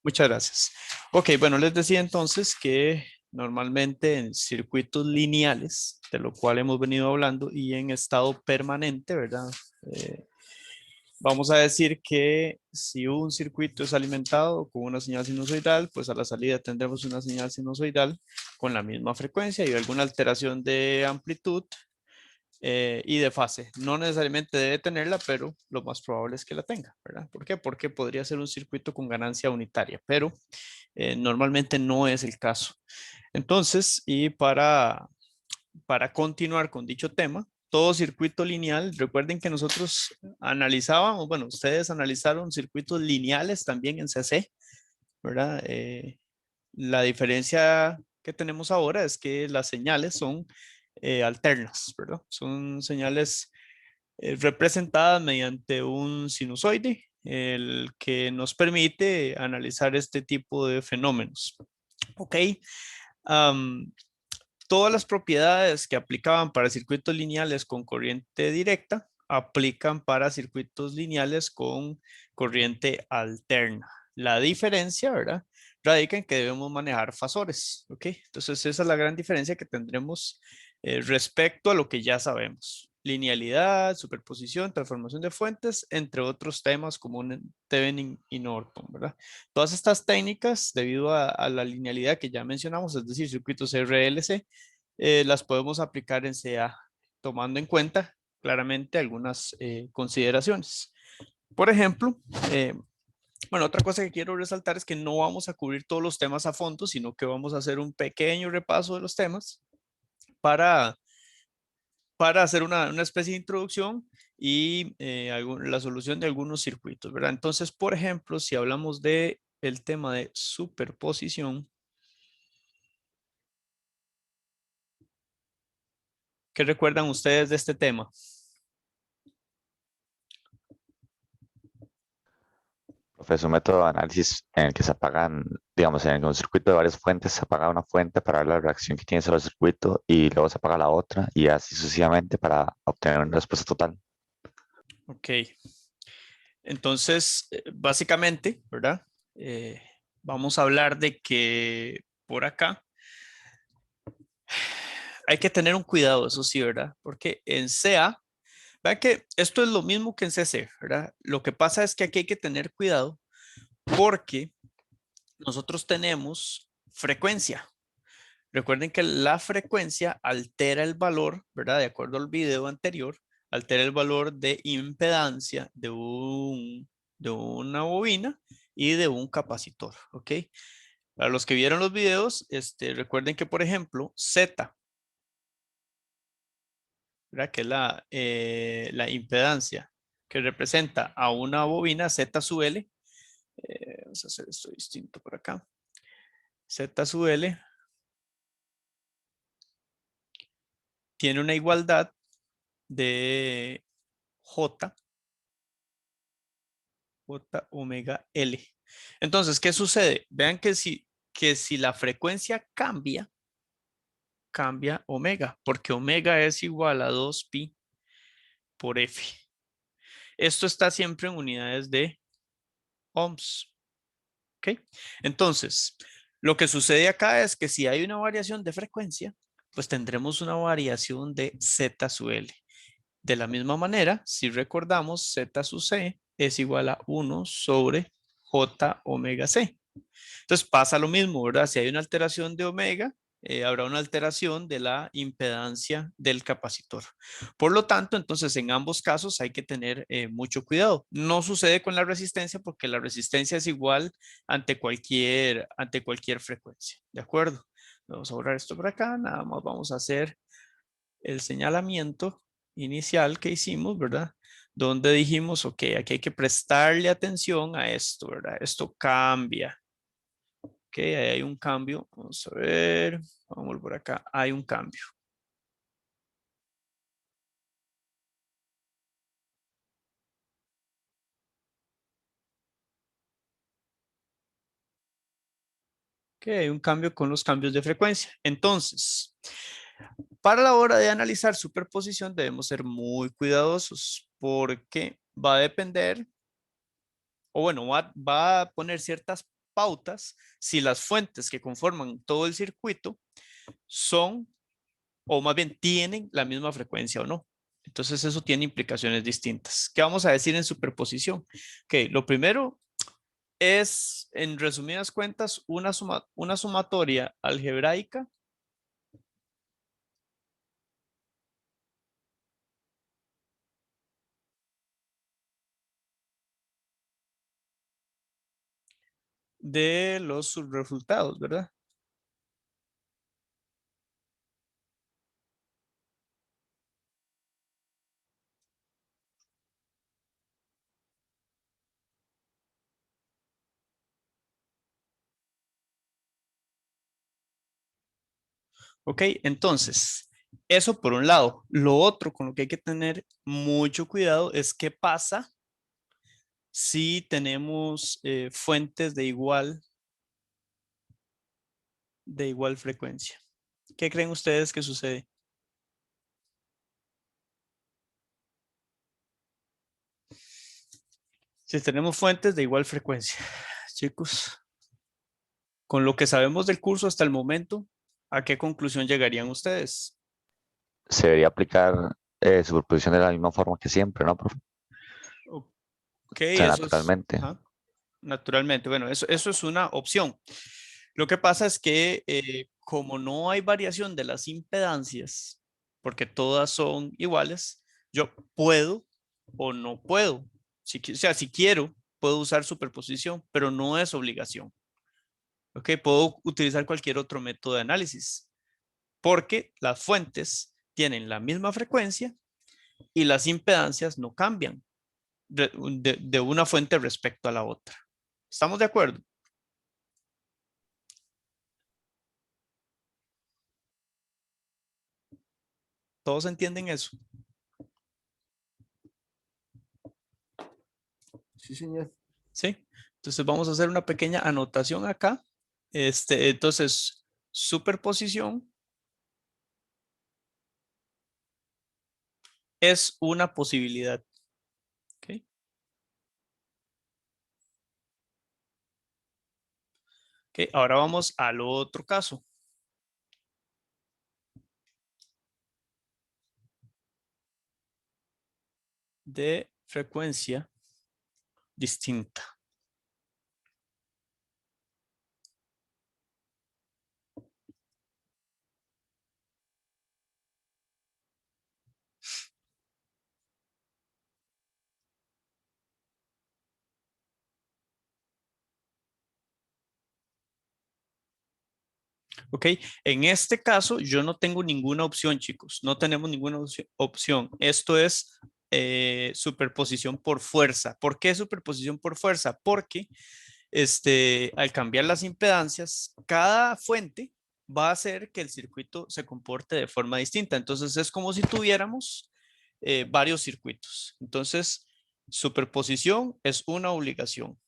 Muchas gracias. Ok, bueno, les decía entonces que normalmente en circuitos lineales, de lo cual hemos venido hablando, y en estado permanente, ¿verdad? Eh, Vamos a decir que si un circuito es alimentado con una señal sinusoidal, pues a la salida tendremos una señal sinusoidal con la misma frecuencia y alguna alteración de amplitud y de fase. No necesariamente debe tenerla, pero lo más probable es que la tenga, ¿verdad? ¿Por qué? Porque podría ser un circuito con ganancia unitaria, pero normalmente no es el caso. Entonces, y para continuar con dicho tema, todo circuito lineal, recuerden que nosotros analizábamos, bueno, ustedes analizaron circuitos lineales también en CC, ¿verdad? La diferencia que tenemos ahora es que las señales son alternas, ¿verdad? Son señales representadas mediante un sinusoide, el que nos permite analizar este tipo de fenómenos. Ok. Um, Todas las propiedades que aplicaban para circuitos lineales con corriente directa aplican para circuitos lineales con corriente alterna. La diferencia, ¿verdad? Radica en que debemos manejar fasores, ¿ok? Entonces esa es la gran diferencia que tendremos respecto a lo que ya sabemos. Linealidad, superposición, transformación de fuentes, entre otros temas como Thevenin y Norton, ¿verdad? Todas estas técnicas, debido a la linealidad que ya mencionamos, es decir, circuitos RLC, las podemos aplicar en CA, tomando en cuenta claramente algunas consideraciones. Por ejemplo, bueno, otra cosa que quiero resaltar es que no vamos a cubrir todos los temas a fondo, sino que vamos a hacer un pequeño repaso de los temas para, para hacer una especie de introducción y la solución de algunos circuitos, ¿verdad? Entonces, por ejemplo, si hablamos de el tema de superposición, ¿qué recuerdan ustedes de este tema? Profesor, un método de análisis en el que se apagan, digamos, en un circuito de varias fuentes, se apaga una fuente para ver la reacción que tiene sobre el circuito y luego se apaga la otra y así sucesivamente para obtener una respuesta total. Ok, entonces, básicamente, ¿verdad? Eh, Vamos a hablar de que por acá hay que tener un cuidado, eso sí, ¿verdad? Porque en CA, vean que esto es lo mismo que en CC, ¿verdad? Lo que pasa es que aquí hay que tener cuidado porque nosotros tenemos frecuencia. Recuerden que la frecuencia altera el valor, ¿verdad? De acuerdo al video anterior, altera el valor de impedancia de una bobina y de un capacitor, ¿ok? Para los que vieron los videos, recuerden que, por ejemplo, Z, ¿verdad? Que es la impedancia que representa a una bobina Z sub L. Vamos a hacer esto distinto por acá. Z sub L tiene una igualdad de J omega L. Entonces, ¿qué sucede? Vean que si la frecuencia cambia, cambia omega, porque omega es igual a 2pi por F. Esto está siempre en unidades de ohms. ¿Ok? Entonces, lo que sucede acá es que si hay una variación de frecuencia, pues tendremos una variación de Z sub L. De la misma manera, si recordamos, Z sub C es igual a 1 sobre J omega C. Entonces pasa lo mismo, ¿verdad? Si hay una alteración de omega, habrá una alteración de la impedancia del capacitor. Por lo tanto, entonces en ambos casos hay que tener mucho cuidado. No sucede con la resistencia porque la resistencia es igual ante cualquier frecuencia. ¿De acuerdo? Vamos a borrar esto por acá. Nada más vamos a hacer el señalamiento inicial que hicimos, ¿verdad? Donde dijimos, ok, aquí hay que prestarle atención a esto, ¿verdad? Esto cambia. Ok, ahí hay un cambio. Vamos a ver. Vamos por acá. Hay un cambio. Ok, hay un cambio con los cambios de frecuencia. Entonces, para la hora de analizar superposición debemos ser muy cuidadosos porque va a depender o bueno, va a poner ciertas pautas si las fuentes que conforman todo el circuito son, o más bien tienen la misma frecuencia o no. Entonces eso tiene implicaciones distintas. ¿Qué vamos a decir en superposición? Ok, lo primero es, en resumidas cuentas, una sumatoria algebraica de los subresultados, ¿verdad? Ok, entonces, eso por un lado. Lo otro con lo que hay que tener mucho cuidado es qué pasa si tenemos fuentes de igual frecuencia. ¿Qué creen ustedes que sucede? Si tenemos fuentes de igual frecuencia, chicos, con lo que sabemos del curso hasta el momento, ¿a qué conclusión llegarían ustedes? Se debería aplicar superposición de la misma forma que siempre, ¿no, profe? Ok, O sea, eso es, naturalmente. ajá, naturalmente. Bueno, eso es una opción. Lo que pasa es que como no hay variación de las impedancias, porque todas son iguales, yo puedo o no puedo. O sea, si quiero, puedo usar superposición, pero no es obligación. Ok, puedo utilizar cualquier otro método de análisis, porque las fuentes tienen la misma frecuencia y las impedancias no cambian de una fuente respecto a la otra. ¿Estamos de acuerdo? ¿Todos entienden eso? Sí, señor. ¿Sí? Entonces vamos a hacer una pequeña anotación acá. Entonces, superposición es una posibilidad. ¿Ok? Ok, ahora vamos al otro caso de frecuencia distinta. ¿Ok? En este caso, yo no tengo ninguna opción, chicos. No tenemos ninguna opción. Esto es superposición por fuerza. ¿Por qué superposición por fuerza? Porque al cambiar las impedancias, cada fuente va a hacer que el circuito se comporte de forma distinta. Entonces, es como si tuviéramos varios circuitos. Entonces, superposición es una obligación.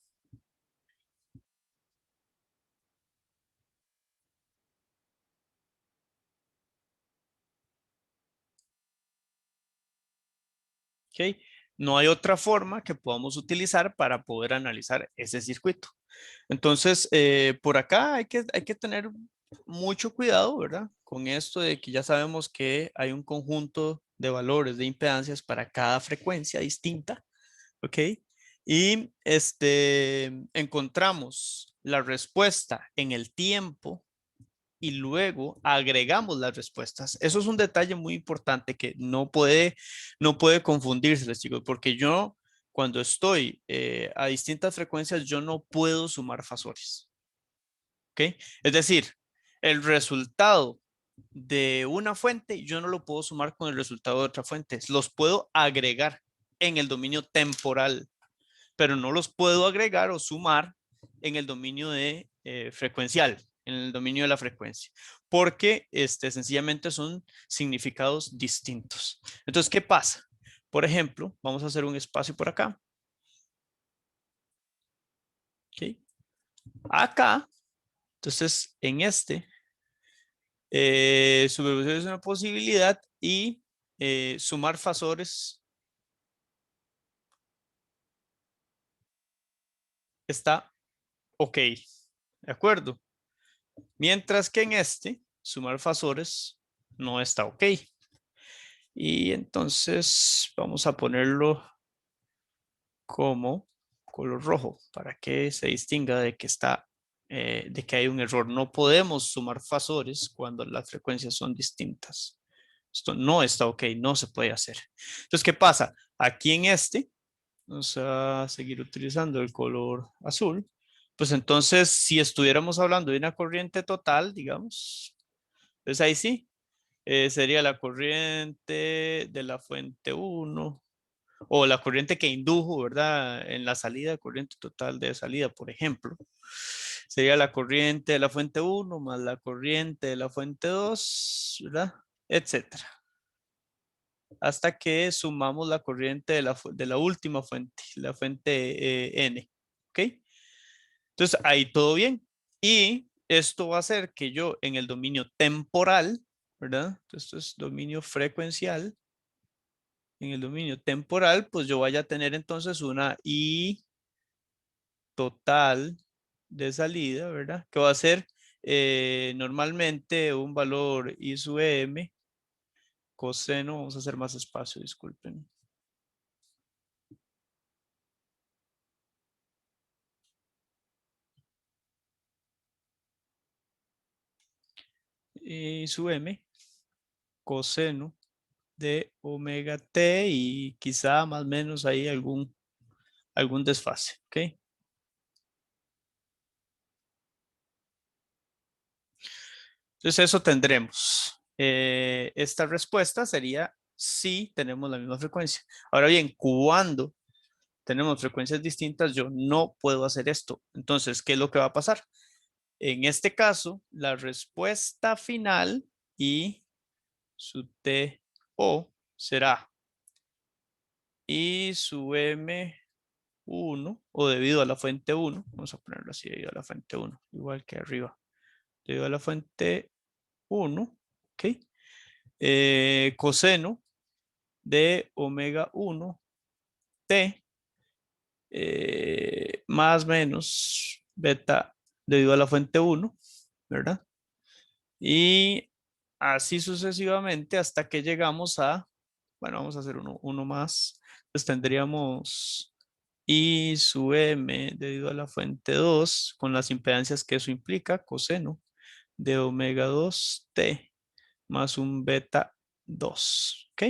¿Ok? No hay otra forma que podamos utilizar para poder analizar ese circuito. Entonces, por acá hay que tener mucho cuidado, ¿verdad? Con esto de que ya sabemos que hay un conjunto de valores de impedancias para cada frecuencia distinta, ¿ok? Y encontramos la respuesta en el tiempo y luego agregamos las respuestas. Eso es un detalle muy importante que no puede confundirse, chicos, porque yo cuando estoy a distintas frecuencias, yo no puedo sumar fasores. ¿Ok? Es decir, el resultado de una fuente, yo no lo puedo sumar con el resultado de otra fuente. Los puedo agregar en el dominio temporal, pero no los puedo agregar o sumar en el dominio de frecuencial, en el dominio de la frecuencia, porque sencillamente son significados distintos. Entonces, ¿qué pasa? Por ejemplo, vamos a hacer un espacio por acá. ¿Okay? Acá, entonces, en superposición es una posibilidad y sumar fasores está ok, ¿de acuerdo? Mientras que en este, sumar fasores no está ok. Y entonces vamos a ponerlo como color rojo para que se distinga de que de que hay un error. No podemos sumar fasores cuando las frecuencias son distintas. Esto no está ok, no se puede hacer. Entonces, ¿qué pasa? Aquí en este, vamos a seguir utilizando el color azul. Pues entonces, si estuviéramos hablando de una corriente total, digamos, pues ahí sí, sería la corriente de la fuente 1 o la corriente que indujo, ¿verdad? En la salida, corriente total de salida, por ejemplo. Sería la corriente de la fuente 1 más la corriente de la fuente 2, ¿verdad? Etcétera. Hasta que sumamos la corriente de la última fuente, la fuente N. ¿Ok? Entonces, ahí todo bien. Y esto va a hacer que yo en el dominio temporal, ¿verdad? Entonces, esto es dominio frecuencial. En el dominio temporal, pues yo vaya a tener entonces una I total de salida, ¿verdad? Que va a ser normalmente un valor I sub M coseno, vamos a hacer más espacio, disculpen. I sub M coseno de omega t y quizá más o menos ahí algún desfase, ¿ok? Entonces eso tendremos. Esta respuesta sería si tenemos la misma frecuencia. Ahora bien, cuando tenemos frecuencias distintas, yo no puedo hacer esto. Entonces, ¿qué es lo que va a pasar? En este caso, la respuesta final y su TO será I sub M1 o debido a la fuente 1, vamos a ponerlo así, debido a la fuente 1, igual que arriba, debido a la fuente 1, ¿ok? Coseno de omega 1 T más menos beta debido a la fuente 1, ¿verdad? Y así sucesivamente hasta que llegamos a, bueno, vamos a hacer uno más. Pues tendríamos I sub M debido a la fuente 2 con las impedancias que eso implica, coseno de omega 2 T más un beta 2, ¿ok?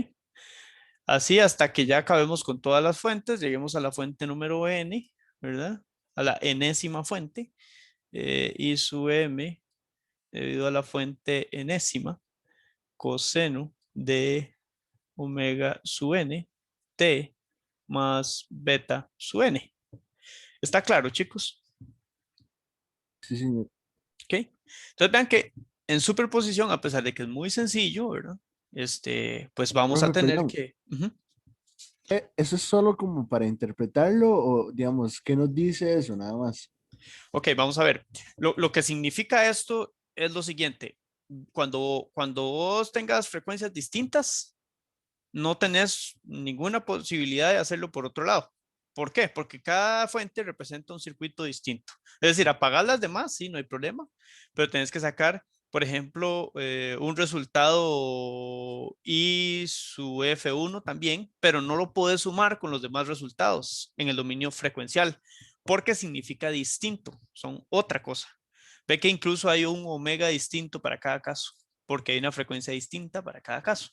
Así hasta que ya acabemos con todas las fuentes, lleguemos a la fuente número n, ¿verdad? A la enésima fuente, I sub m debido a la fuente enésima, coseno de omega sub n, t más beta sub n. ¿Está claro, chicos? Sí, señor. ¿Ok? Entonces vean que en superposición, a pesar de que es muy sencillo, ¿verdad? Pues vamos a Profe, tener perdón. que... Ujú. ¿Eso es solo como para interpretarlo o, digamos, qué nos dice eso, nada más? Ok, vamos a ver. Lo que significa esto es lo siguiente. Cuando vos tengas frecuencias distintas, no tenés ninguna posibilidad de hacerlo por otro lado. ¿Por qué? Porque cada fuente representa un circuito distinto. Es decir, apagar las demás, sí, no hay problema, pero tenés que sacar, por ejemplo, un resultado I su F1 también, pero no lo puedes sumar con los demás resultados en el dominio frecuencial, porque significa distinto, son otra cosa. Ve que incluso hay un omega distinto para cada caso, porque hay una frecuencia distinta para cada caso.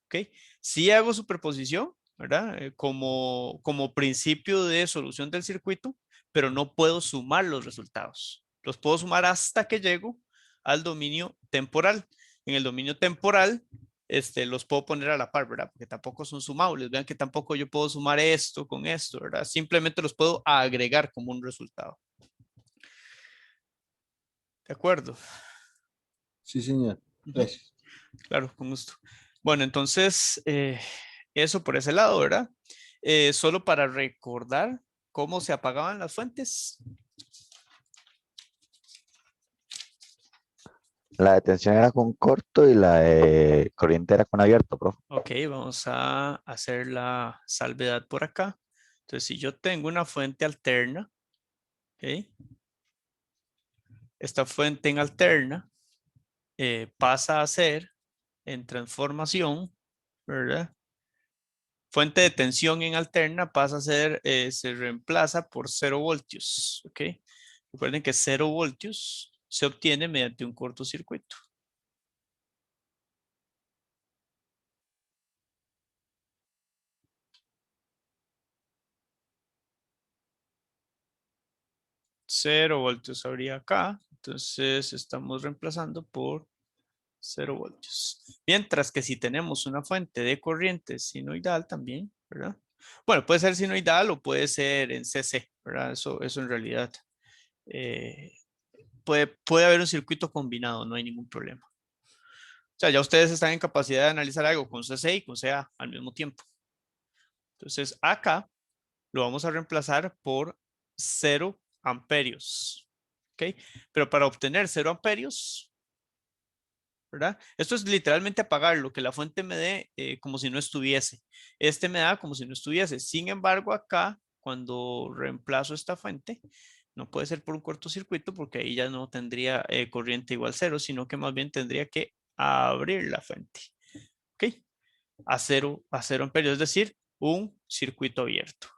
¿Ok? Si hago superposición, ¿verdad? Como principio de solución del circuito, pero no puedo sumar los resultados. Los puedo sumar hasta que llego al dominio temporal. En el dominio temporal, los puedo poner a la par, ¿verdad? Porque tampoco son sumables. Vean que tampoco yo puedo sumar esto con esto, ¿verdad? Simplemente los puedo agregar como un resultado. ¿De acuerdo? Sí, señor. Ujú. Gracias. Claro, con gusto. Bueno, entonces, eso por ese lado, ¿verdad? Solo para recordar cómo se apagaban las fuentes. La detención era con corto y la de corriente era con abierto, profe. Ok, vamos a hacer la salvedad por acá. Entonces, si yo tengo una fuente alterna, ¿ok? Esta fuente en alterna pasa a ser en transformación, ¿verdad? Fuente de tensión en alterna pasa a ser, se reemplaza por 0 voltios, ¿ok? Recuerden que 0 voltios se obtiene mediante un cortocircuito. Cero voltios habría acá, entonces estamos reemplazando por 0 voltios. Mientras que si tenemos una fuente de corriente sinoidal también, ¿verdad? Bueno, puede ser sinoidal o puede ser en CC, ¿verdad? Eso en realidad eh, puede haber un circuito combinado, no hay ningún problema. O sea, ya ustedes están en capacidad de analizar algo con CC y con CA al mismo tiempo. Entonces, acá lo vamos a reemplazar por 0 amperios. ¿Ok? Pero para obtener 0 amperios, ¿verdad? Esto es literalmente apagar lo que la fuente me dé como si no estuviese. Este me da como si no estuviese. Sin embargo, acá, cuando reemplazo esta fuente, no puede ser por un cortocircuito porque ahí ya no tendría corriente igual 0, sino que más bien tendría que abrir la fuente. ¿Ok? A 0 amperios, es decir, un circuito abierto.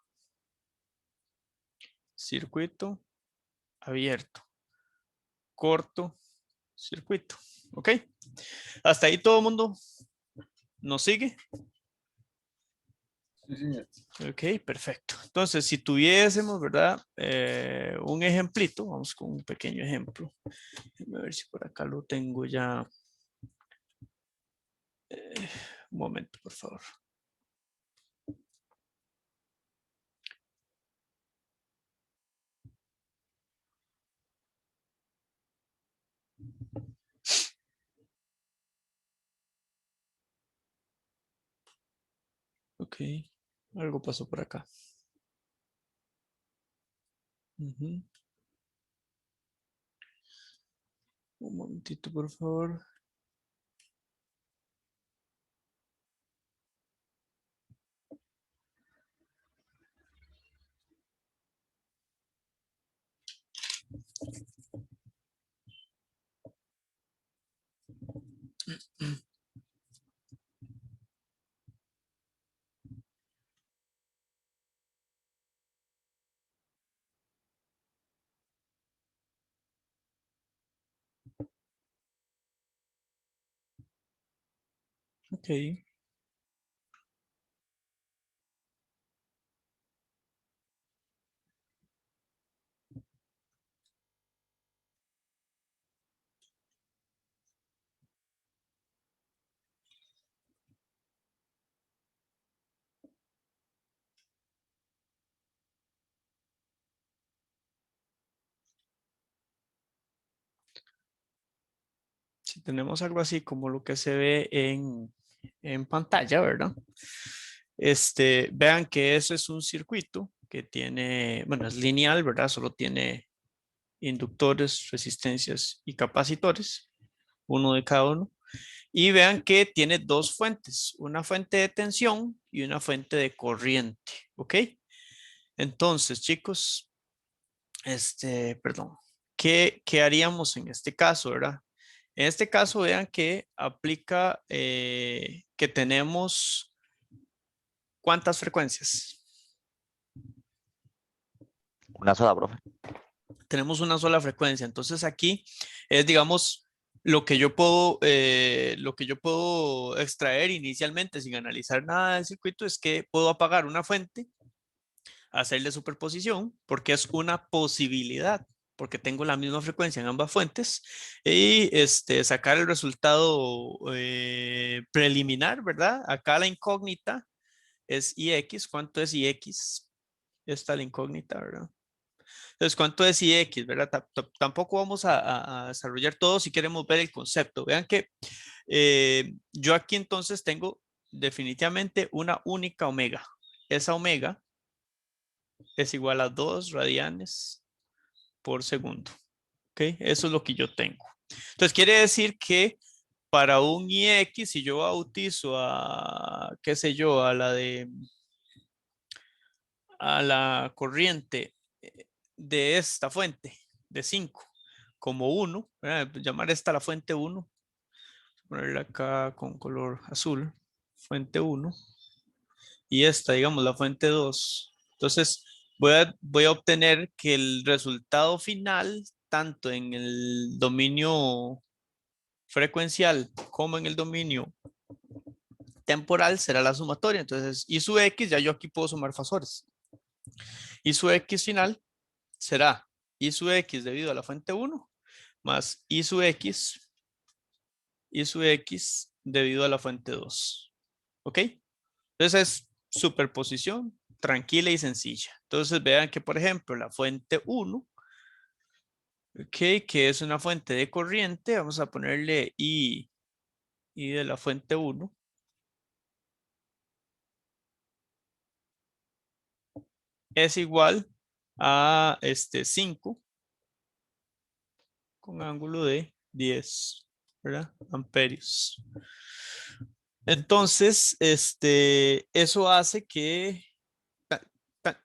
Circuito abierto. Corto circuito. ¿Ok? Hasta ahí todo el mundo nos sigue. Sí, señor. Ok, perfecto. Entonces, si tuviésemos, ¿verdad? Un ejemplito, vamos con un pequeño ejemplo. Déjame ver si por acá lo tengo ya. Un momento, por favor. Ok, algo pasó por acá. Ujú. Un momentito, por favor. Ok. Si tenemos algo así como lo que se ve en pantalla, ¿verdad? Vean que eso es un circuito que tiene, bueno, es lineal, ¿verdad? Solo tiene inductores, resistencias y capacitores, uno de cada uno. Y vean que tiene dos fuentes, una fuente de tensión y una fuente de corriente, ¿ok? Entonces, chicos, perdón, ¿qué haríamos en este caso, verdad? En este caso, vean que aplica que tenemos ¿cuántas frecuencias? Una sola, profe. Tenemos una sola frecuencia. Entonces aquí es, digamos, lo que yo puedo extraer inicialmente sin analizar nada del circuito es que puedo apagar una fuente, hacerle superposición, porque es una posibilidad, porque tengo la misma frecuencia en ambas fuentes, y sacar el resultado preliminar, ¿verdad? Acá la incógnita es IX. ¿Cuánto es IX? Está la incógnita, ¿verdad? Entonces, ¿cuánto es IX, verdad? Tampoco vamos a desarrollar todo si queremos ver el concepto. Vean que yo aquí entonces tengo definitivamente una única omega. Esa omega es igual a 2 radianes por segundo. ¿Ok? Eso es lo que yo tengo. Entonces, quiere decir que para un IX, si yo bautizo a, qué sé yo, a la corriente de esta fuente de 5 como 1, llamar esta la fuente 1, ponerla acá con color azul, fuente 1, y esta, digamos, la fuente 2. Entonces, voy a obtener que el resultado final, tanto en el dominio frecuencial como en el dominio temporal, será la sumatoria. Entonces, I sub X, ya yo aquí puedo sumar fasores. I sub X final será I sub X debido a la fuente 1 más I sub X debido a la fuente 2. ¿Ok? Entonces es superposición tranquila y sencilla. Entonces vean que, por ejemplo, la fuente 1, okay, que es una fuente de corriente, vamos a ponerle I de la fuente 1. Es igual a 5 con ángulo de 10, ¿verdad? Amperios. Entonces, eso hace que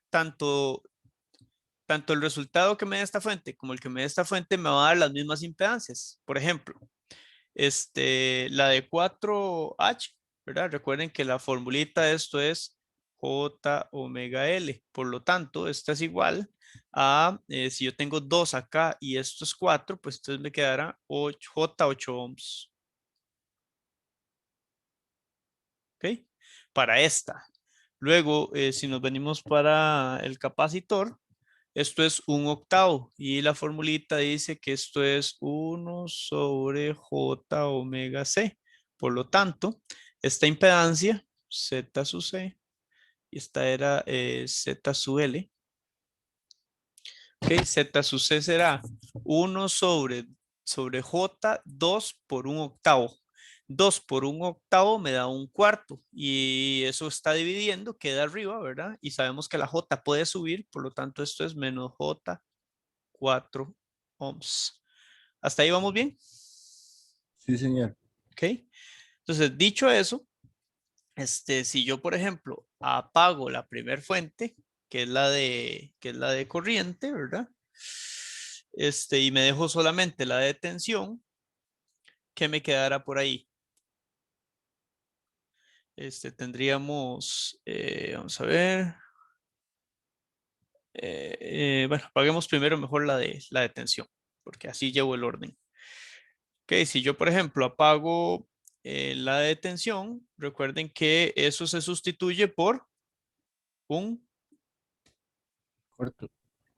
tanto el resultado que me dé esta fuente como el que me dé esta fuente me va a dar las mismas impedancias. Por ejemplo, la de 4H, ¿verdad? Recuerden que la formulita de esto es J omega L. Por lo tanto, esta es igual a, si yo tengo 2 acá y esto es 4, pues entonces me quedará J8 ohms. ¿Ok? Para esta. Luego, si nos venimos para el capacitor, esto es 1/8 y la formulita dice que esto es 1 sobre J omega C. Por lo tanto, esta impedancia, Z sub C, y esta era Z sub L. Ok, Z sub C será 1 sobre J, 2 por 1/8. 2 por 1/8 me da 1/4 y eso está dividiendo, queda arriba, ¿verdad? Y sabemos que la J puede subir, por lo tanto esto es menos J 4 ohms. ¿Hasta ahí vamos bien? Sí, señor. Ok. Entonces, dicho eso, si yo, por ejemplo, apago la primer fuente, que es la de corriente, ¿verdad? Y me dejo solamente la de tensión, ¿qué me quedará por ahí? Tendríamos, vamos a ver. Bueno, apaguemos primero mejor la de tensión, porque así llevo el orden. Ok, si yo, por ejemplo, apago la detención, recuerden que eso se sustituye un, Corto.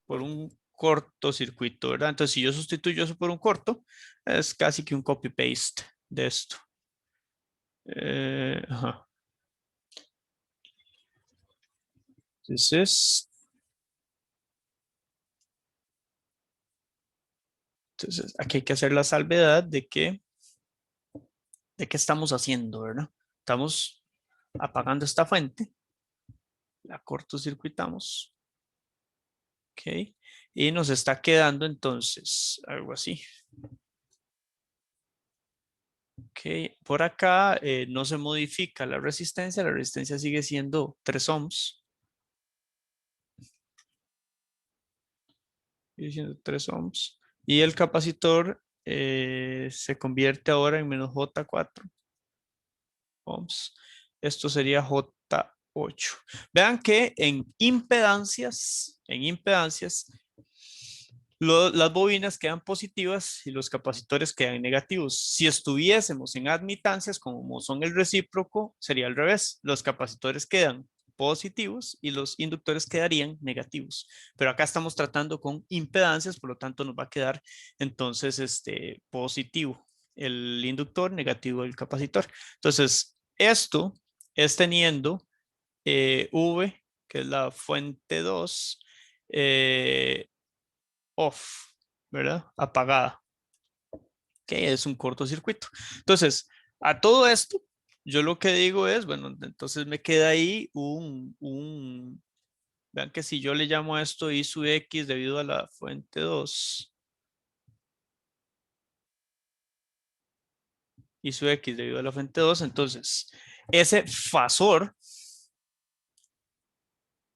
por un cortocircuito, ¿verdad? Entonces, si yo sustituyo eso por un corto, es casi que un copy-paste de esto. Ajá. Entonces, aquí hay que hacer la salvedad de qué estamos haciendo, ¿verdad? Estamos apagando esta fuente, la cortocircuitamos. Ok. Y nos está quedando entonces algo así. Ok. Por acá no se modifica la resistencia sigue siendo 3 ohms. Sigue siendo 3 ohms. Y el capacitor se convierte ahora en menos J4 ohms. Esto sería J8. Vean que en impedancias, las bobinas quedan positivas y los capacitores quedan negativos. Si estuviésemos en admitancias, como son el recíproco, sería al revés. Los capacitores quedan positivos y los inductores quedarían negativos. Pero acá estamos tratando con impedancias, por lo tanto nos va a quedar entonces positivo el inductor, negativo el capacitor. Entonces, esto es teniendo V, que es la fuente 2, off, ¿verdad? Apagada, que es un cortocircuito. Entonces, a todo esto, yo lo que digo es, bueno, entonces me queda ahí vean que si yo le llamo a esto I sub X debido a la fuente 2, I sub X debido a la fuente 2, entonces, ese fasor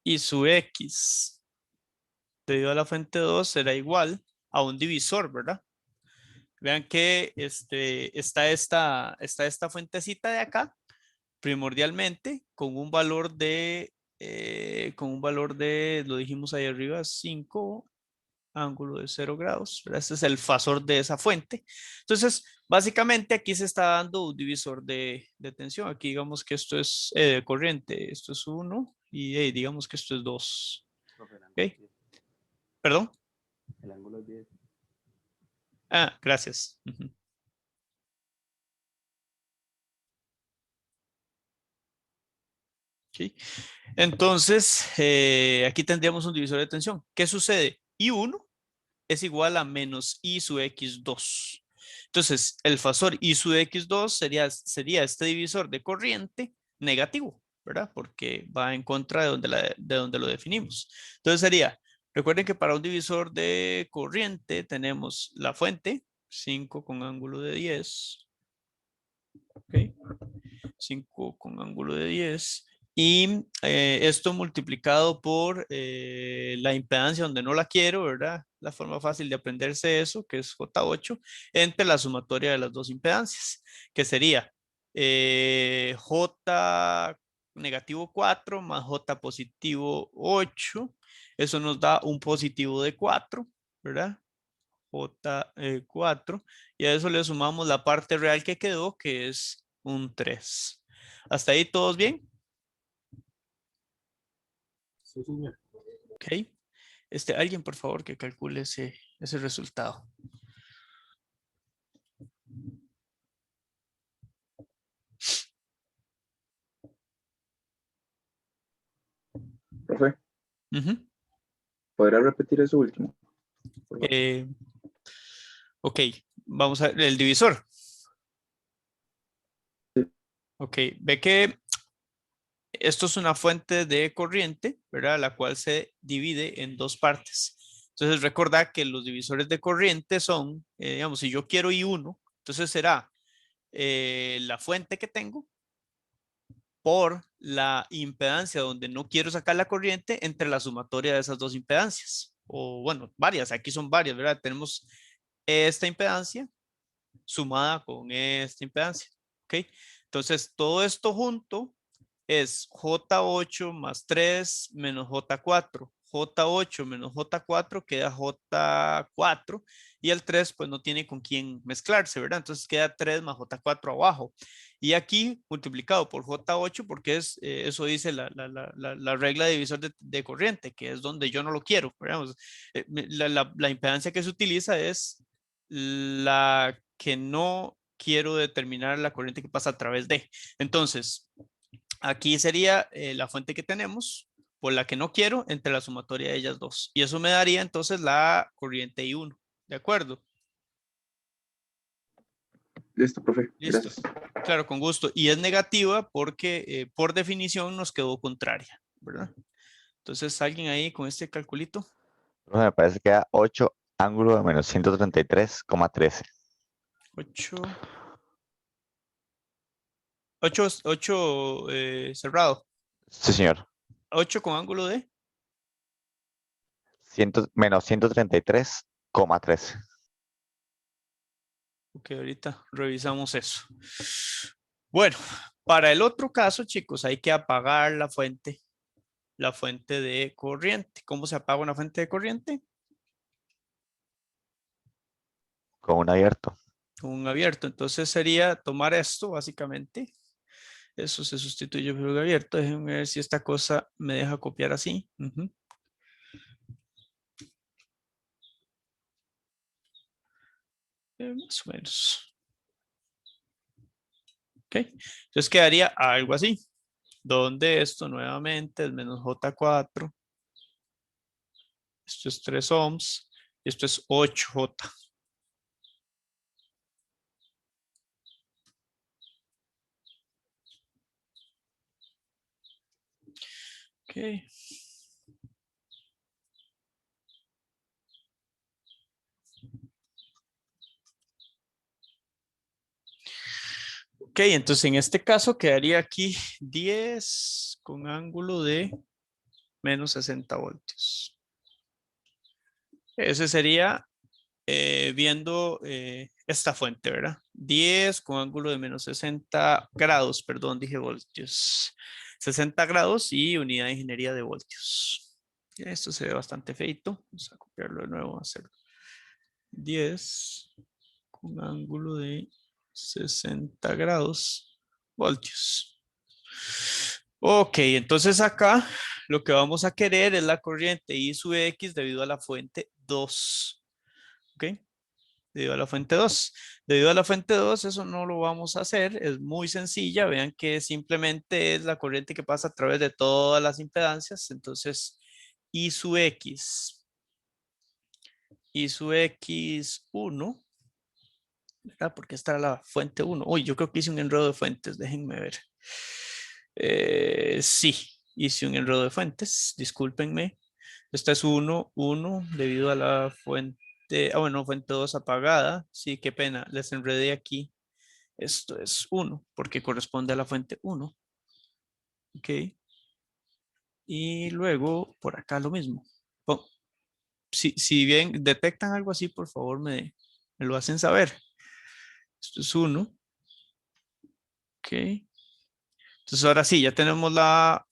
I sub X dividido a la fuente 2 será igual a un divisor, ¿verdad? Vean que está esta fuentecita de acá, primordialmente, con un valor de, lo dijimos ahí arriba, 5, ángulo de 0 grados, ¿verdad? Este es el fasor de esa fuente. Entonces, básicamente aquí se está dando un divisor de tensión. Aquí digamos que esto es de corriente, esto es 1 y digamos que esto es 2. ¿Ok? ¿Perdón? El ángulo es 10. Ah, gracias. Ujú. ¿Sí? Entonces, aquí tendríamos un divisor de tensión. ¿Qué sucede? I1 es igual a menos I sub X2. Entonces, el fasor I sub X2 sería este divisor de corriente negativo, ¿verdad? Porque va en contra de donde lo definimos. Entonces sería, recuerden que para un divisor de corriente tenemos la fuente, 5 con ángulo de 10. ¿Ok? 5 con ángulo de 10 y esto multiplicado por la impedancia donde no la quiero, ¿verdad? La forma fácil de aprenderse eso, que es J8, entre la sumatoria de las dos impedancias, que sería J negativo 4 más J positivo 8, eso nos da un positivo de 4, ¿verdad? J4 y a eso le sumamos la parte real que quedó, que es un 3. ¿Hasta ahí todos bien? Sí, señor. Ok. Alguien, por favor, que calcule ese resultado. Profe, Ujú. ¿podrá repetir eso último? Por favor. Ok, vamos a ver el divisor. Sí. Ok, ve que esto es una fuente de corriente, ¿verdad? La cual se divide en dos partes. Entonces, recordad que los divisores de corriente son, digamos, si yo quiero I1, entonces será la fuente que tengo por la impedancia donde no quiero sacar la corriente entre la sumatoria de esas dos impedancias. O bueno, varias, aquí son varias, ¿verdad? Tenemos esta impedancia sumada con esta impedancia, ¿ok? Entonces, todo esto junto es J8 más 3 menos J4. J8 menos J4 queda J4 y el 3 pues no tiene con quién mezclarse, ¿verdad? Entonces queda 3 más J4 abajo. Y aquí multiplicado por J8 porque eso dice la regla de divisor de corriente, que es donde yo no lo quiero, ¿verdad? La impedancia que se utiliza es la que no quiero determinar la corriente que pasa a través de. Entonces, aquí sería la fuente que tenemos por la que no quiero entre la sumatoria de ellas dos. Y eso me daría entonces la corriente I1. ¿De acuerdo? Listo, profe. Listo. Gracias. Claro, con gusto. Y es negativa porque por definición nos quedó contraria, ¿verdad? Entonces, ¿alguien ahí con este calculito? Profe, me parece que da 8 ángulo de menos 133,13. 8. 8 cerrado. Sí, señor. 8 con ángulo de. Menos 133,13. Ok, ahorita revisamos eso. Bueno, para el otro caso, chicos, hay que apagar la fuente de corriente. ¿Cómo se apaga una fuente de corriente? Con un abierto. Con un abierto. Entonces sería tomar esto, básicamente. Eso se sustituye por un abierto. Déjenme ver si esta cosa me deja copiar así. Más o menos. Ok. Entonces quedaría algo así. Donde esto nuevamente es menos J4. Esto es 3 ohms. Y esto es 8J. Ok. Ok, entonces en este caso quedaría aquí 10 con ángulo de menos 60 voltios. Ese sería viendo esta fuente, ¿verdad? 10 con ángulo de menos 60 grados, perdón, dije voltios. 60 grados y unidad de ingeniería de voltios. Esto se ve bastante feito. Vamos a copiarlo de nuevo, a hacer 10 con ángulo de 60 grados voltios. Ok, entonces acá lo que vamos a querer es la corriente I sub X debido a la fuente 2. ¿Ok? Debido a la fuente 2. Debido a la fuente 2, eso no lo vamos a hacer. Es muy sencilla. Vean que simplemente es la corriente que pasa a través de todas las impedancias. Entonces, I sub X. I sub X1. ¿Verdad? Porque esta era la fuente 1. Uy, yo creo que hice un enredo de fuentes. Déjenme ver. Sí, hice un enredo de fuentes. Discúlpenme. Esta es 1, 1 debido a la fuente. Bueno, fuente 2 apagada. Sí, qué pena. Les enredé aquí. Esto es 1 porque corresponde a la fuente 1. Ok. Y luego por acá lo mismo. Oh, si bien detectan algo así, por favor me lo hacen saber. Esto es 1. Ok. Entonces ahora sí, ya tenemos la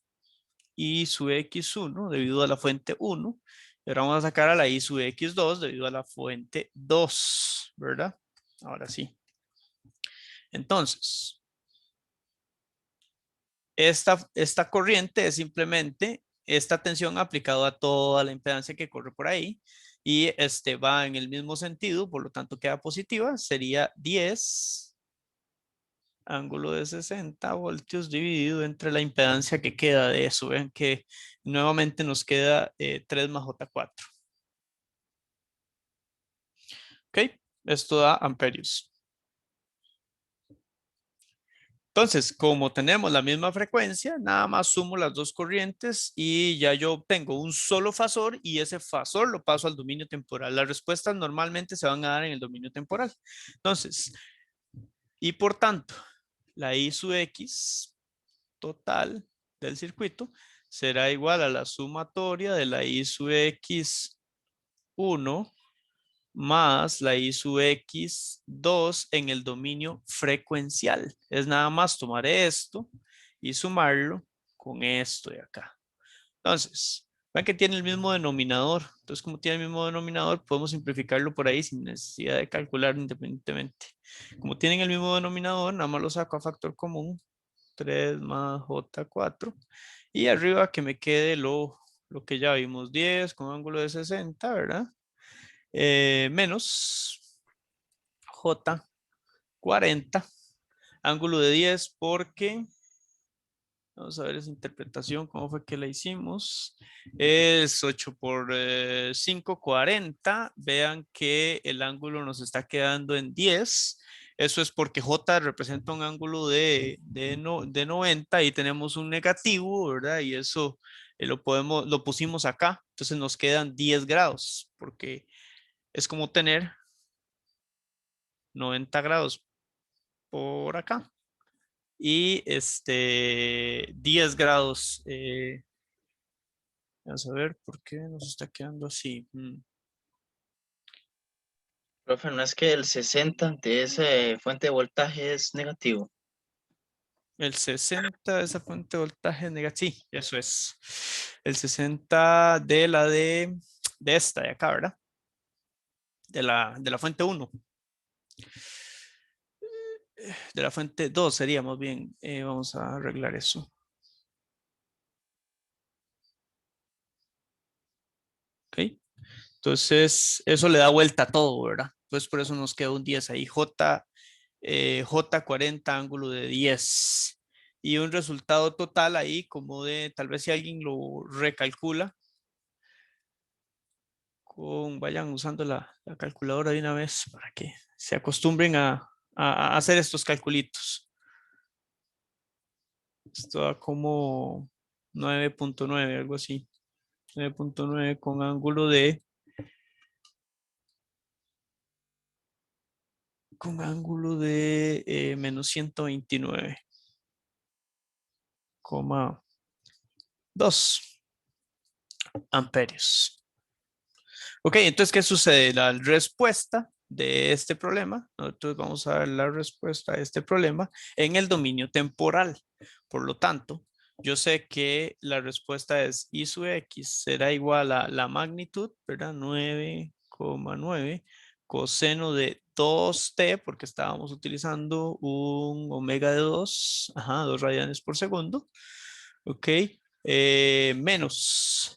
I sub X1 debido a la fuente 1. Y ahora vamos a sacar a la I sub X2 debido a la fuente 2, ¿verdad? Ahora sí. Entonces, esta corriente es simplemente esta tensión aplicada a toda la impedancia que corre por ahí y este va en el mismo sentido, por lo tanto queda positiva, sería 10 ángulo de 60 voltios dividido entre la impedancia que queda de eso. Vean que nuevamente nos queda 3 más J4. Ok, esto da amperios. Entonces, como tenemos la misma frecuencia, nada más sumo las dos corrientes y ya yo obtengo un solo fasor y ese fasor lo paso al dominio temporal. Las respuestas normalmente se van a dar en el dominio temporal. Entonces, y por tanto, la I sub X total del circuito será igual a la sumatoria de la I sub X1 más la I sub X2 en el dominio frecuencial. Es nada más tomar esto y sumarlo con esto de acá. Entonces, ven que tiene el mismo denominador. Entonces, como tiene el mismo denominador, podemos simplificarlo por ahí sin necesidad de calcular independientemente. Como tienen el mismo denominador, nada más lo saco a factor común. 3 más J4. Y arriba que me quede lo que ya vimos, 10 con ángulo de 60, ¿verdad? Menos J40, ángulo de 10 porque, vamos a ver esa interpretación, cómo fue que la hicimos, es 8 por 5, 40, vean que el ángulo nos está quedando en 10, eso es porque J representa un ángulo de 90 y tenemos un negativo, ¿verdad? Y eso lo pusimos acá, entonces nos quedan 10 grados, porque es como tener 90 grados por acá y 10 grados. Vamos a ver por qué nos está quedando así. Profe, no es que el 60 de esa fuente de voltaje es negativo. El 60 de esa fuente de voltaje negativo. Sí, eso es. El 60 de la de esta de acá, ¿verdad? De la fuente 1. De la fuente 2 seríamos bien. Vamos a arreglar eso. Ok. Entonces, eso le da vuelta a todo, ¿verdad? Entonces, por eso nos queda un 10 ahí. J40 ángulo de 10. Y un resultado total ahí como de, tal vez si alguien lo recalcula, vayan usando la calculadora de una vez para que se acostumbren a hacer estos calculitos. Esto da como 9.9, algo así. 9.9 con ángulo de menos 129,2 amperios. Ok, entonces, ¿qué sucede? La respuesta de este problema, nosotros vamos a ver la respuesta a este problema en el dominio temporal. Por lo tanto, yo sé que la respuesta es I sub X será igual a la magnitud, ¿verdad? 9,9 coseno de 2t, porque estábamos utilizando un omega de 2, 2 radianes por segundo, ok, menos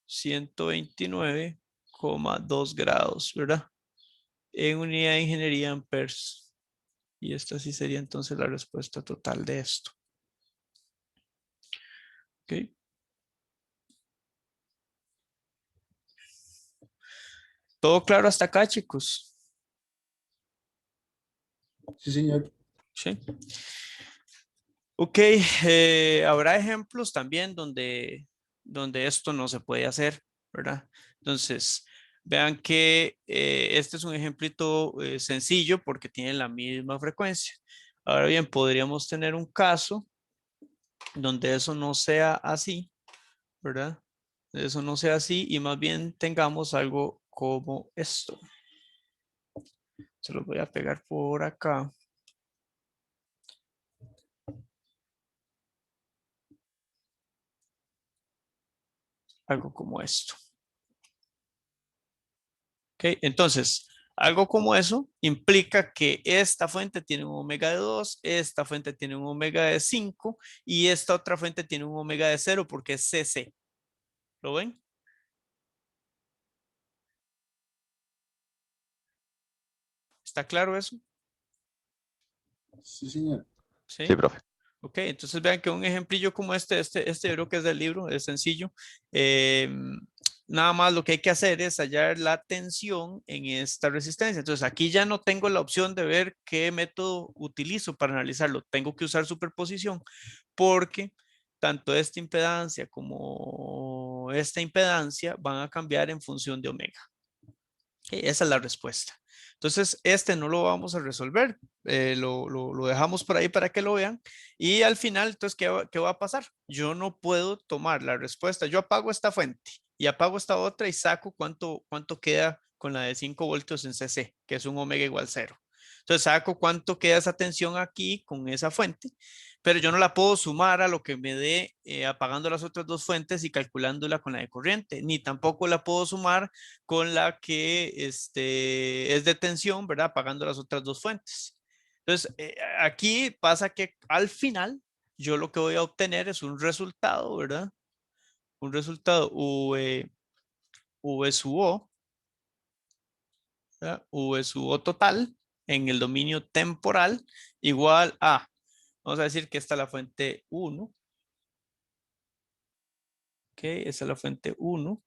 129,2 grados, ¿verdad? En unidad de ingeniería amperes. Y esta sí sería entonces la respuesta total de esto. Ok. ¿Todo claro hasta acá, chicos? Sí, señor. Sí. Ok, habrá ejemplos también donde esto no se puede hacer, ¿verdad? Entonces, vean que este es un ejemplito sencillo porque tiene la misma frecuencia. Ahora bien, podríamos tener un caso donde eso no sea así, ¿verdad? Eso no sea así y más bien tengamos algo como esto. Se los voy a pegar por acá. Algo como esto. Ok, entonces, algo como eso implica que esta fuente tiene un omega de 2, esta fuente tiene un omega de 5 y esta otra fuente tiene un omega de 0 porque es CC. ¿Lo ven? ¿Está claro eso? Sí, señor. Sí. Sí, profe. Ok, entonces vean que un ejemplillo como este yo creo que es del libro, es sencillo. Eh, Nada más lo que hay que hacer es hallar la tensión en esta resistencia. Entonces aquí ya no tengo la opción de ver qué método utilizo para analizarlo. Tengo que usar superposición porque tanto esta impedancia como esta impedancia van a cambiar en función de omega. Esa es la respuesta. Entonces, este no lo vamos a resolver. Lo dejamos por ahí para que lo vean. Y al final, entonces, ¿qué va a pasar? Yo no puedo tomar la respuesta. Yo apago esta fuente y apago esta otra y saco cuánto queda con la de 5 voltios en CC, que es un omega igual 0. Entonces, saco cuánto queda esa tensión aquí con esa fuente, pero yo no la puedo sumar a lo que me dé apagando las otras dos fuentes y calculándola con la de corriente, ni tampoco la puedo sumar con la que es de tensión, ¿verdad? Apagando las otras dos fuentes. Entonces, aquí pasa que al final yo lo que voy a obtener es un resultado, ¿verdad? Un resultado V sub O, ¿verdad? V sub O total en el dominio temporal igual a, vamos a decir que esta es la fuente 1, ok, esta es la fuente 1,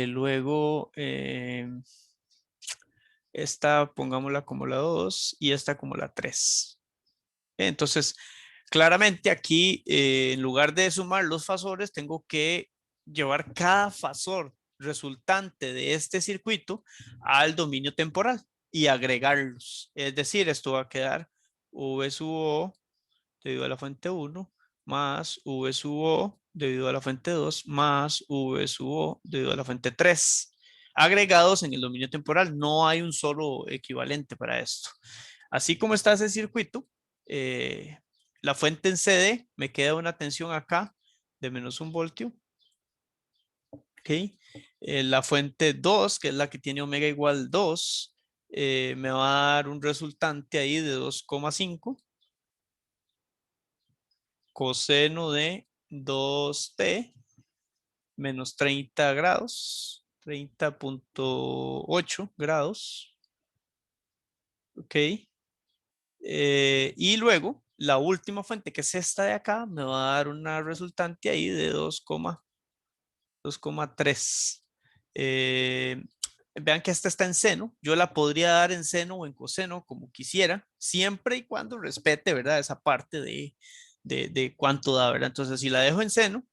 luego esta pongámosla como la 2 y esta como la 3. Entonces, claramente aquí, en lugar de sumar los fasores, tengo que llevar cada fasor resultante de este circuito al dominio temporal y agregarlos. Es decir, esto va a quedar V sub O debido a la fuente 1 más V sub O debido a la fuente 2 más V sub O debido a la fuente 3 agregados en el dominio temporal. No hay un solo equivalente para esto. Así como está ese circuito, eh, la fuente en CD me queda una tensión acá de menos 1 voltio. Ok. La fuente 2, que es la que tiene omega igual 2, me va a dar un resultante ahí de 2,5 coseno de 2t menos 30 grados, 30,8 grados. Ok. Y luego la última fuente, que es esta de acá, me va a dar una resultante ahí de 2,3. Vean que esta está en seno. Yo la podría dar en seno o en coseno, como quisiera, siempre y cuando respete, ¿verdad? Esa parte de cuánto da, ¿verdad? Entonces, si la dejo en seno,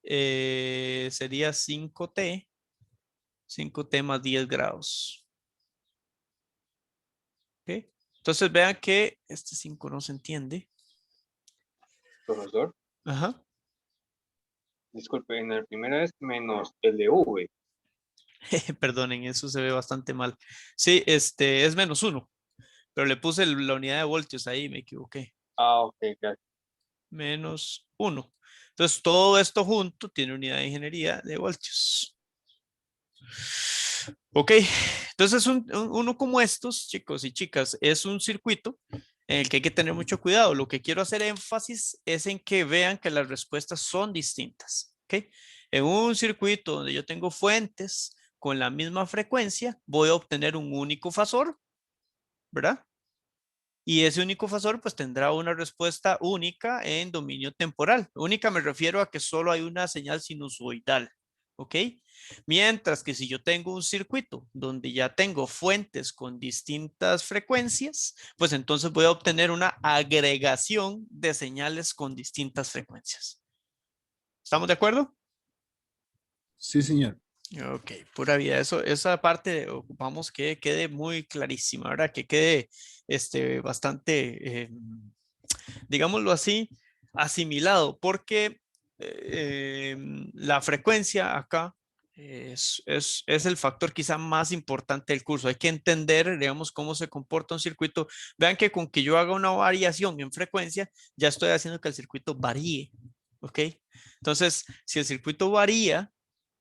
sería 5t más 10 grados. ¿Ok? Entonces vean que este 5 no se entiende. Profesor, Ajá. Disculpe, en el primero es menos el de V. Perdonen, eso se ve bastante mal. Sí, es -1, pero le puse la unidad de voltios ahí, me equivoqué. Ah, ok, gracias. -1. Entonces, todo esto junto tiene unidad de ingeniería de voltios. Ok, entonces uno como estos, chicos y chicas, es un circuito en el que hay que tener mucho cuidado. Lo que quiero hacer énfasis es en que vean que las respuestas son distintas. ¿Ok? En un circuito donde yo tengo fuentes con la misma frecuencia, voy a obtener un único fasor, ¿verdad? Y ese único fasor pues tendrá una respuesta única en dominio temporal. Única me refiero a que solo hay una señal sinusoidal. ¿Ok? Mientras que si yo tengo un circuito donde ya tengo fuentes con distintas frecuencias, pues entonces voy a obtener una agregación de señales con distintas frecuencias. ¿Estamos de acuerdo? Sí, señor. Ok, pura vida. Esa parte ocupamos que quede muy clarísima, ¿verdad? Que quede bastante, digámoslo así, asimilado, porque la frecuencia acá es el factor quizá más importante del curso. Hay que entender, digamos, cómo se comporta un circuito. Vean que con que yo haga una variación en frecuencia, ya estoy haciendo que el circuito varíe, ¿ok? Entonces, si el circuito varía,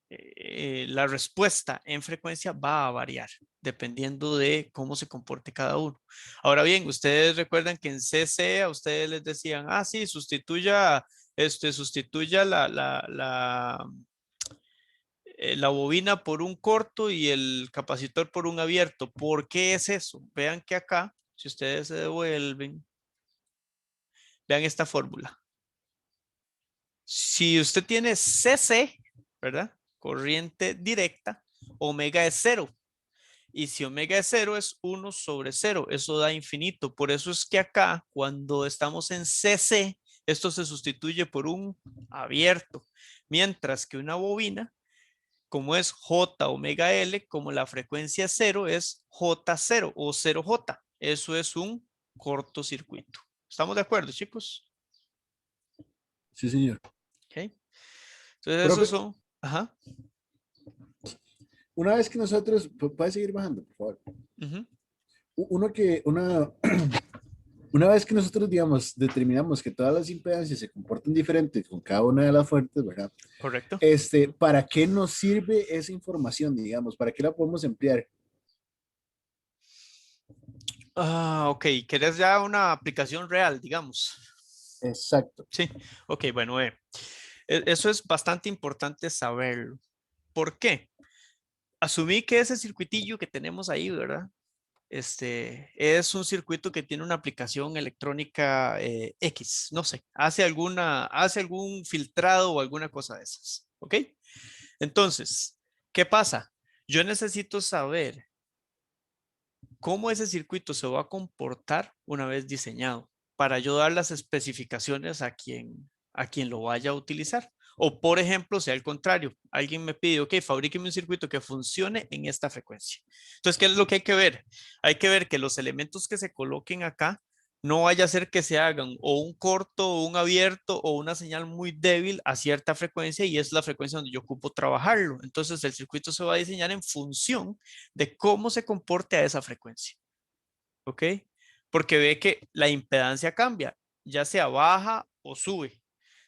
la respuesta en frecuencia va a variar dependiendo de cómo se comporte cada uno. Ahora bien, ustedes recuerdan que en CC a ustedes les decían, ah, sí, sustituya la bobina por un corto y el capacitor por un abierto. ¿Por qué es eso? Vean que acá, si ustedes se devuelven, vean esta fórmula. Si usted tiene CC, ¿verdad? Corriente directa, omega es 0. Y si omega es 0 es 1 sobre 0. Eso da infinito. Por eso es que acá, cuando estamos en CC, esto se sustituye por un abierto. Mientras que una bobina, como es J omega L, como la frecuencia es 0, es J0 o 0J. Eso es un cortocircuito. ¿Estamos de acuerdo, chicos? Sí, señor. Okay. Entonces, Profe, esos son. Ajá. una vez que nosotros, puede seguir bajando, por favor. Uh-huh. Una vez que nosotros, digamos, determinamos que todas las impedancias se comportan diferente con cada una de las fuentes, ¿verdad? Correcto. ¿Para qué nos sirve esa información, digamos? ¿Para qué la podemos emplear? Ok. ¿Querés ya una aplicación real, digamos? Exacto. Sí. Ok, bueno, eso es bastante importante saberlo. ¿Por qué? Asumí que ese circuitillo que tenemos ahí, ¿verdad? Es un circuito que tiene una aplicación electrónica X, no sé, hace algún filtrado o alguna cosa de esas, ¿ok? Entonces, ¿qué pasa? Yo necesito saber cómo ese circuito se va a comportar una vez diseñado para yo dar las especificaciones a quien lo vaya a utilizar. O por ejemplo, sea al contrario, alguien me pide, ok, fabríqueme un circuito que funcione en esta frecuencia. Entonces, ¿qué es lo que hay que ver? Hay que ver que los elementos que se coloquen acá no vaya a ser que se hagan o un corto o un abierto o una señal muy débil a cierta frecuencia y es la frecuencia donde yo ocupo trabajarlo. Entonces, el circuito se va a diseñar en función de cómo se comporte a esa frecuencia. ¿Ok? Porque ve que la impedancia cambia, ya sea baja o sube.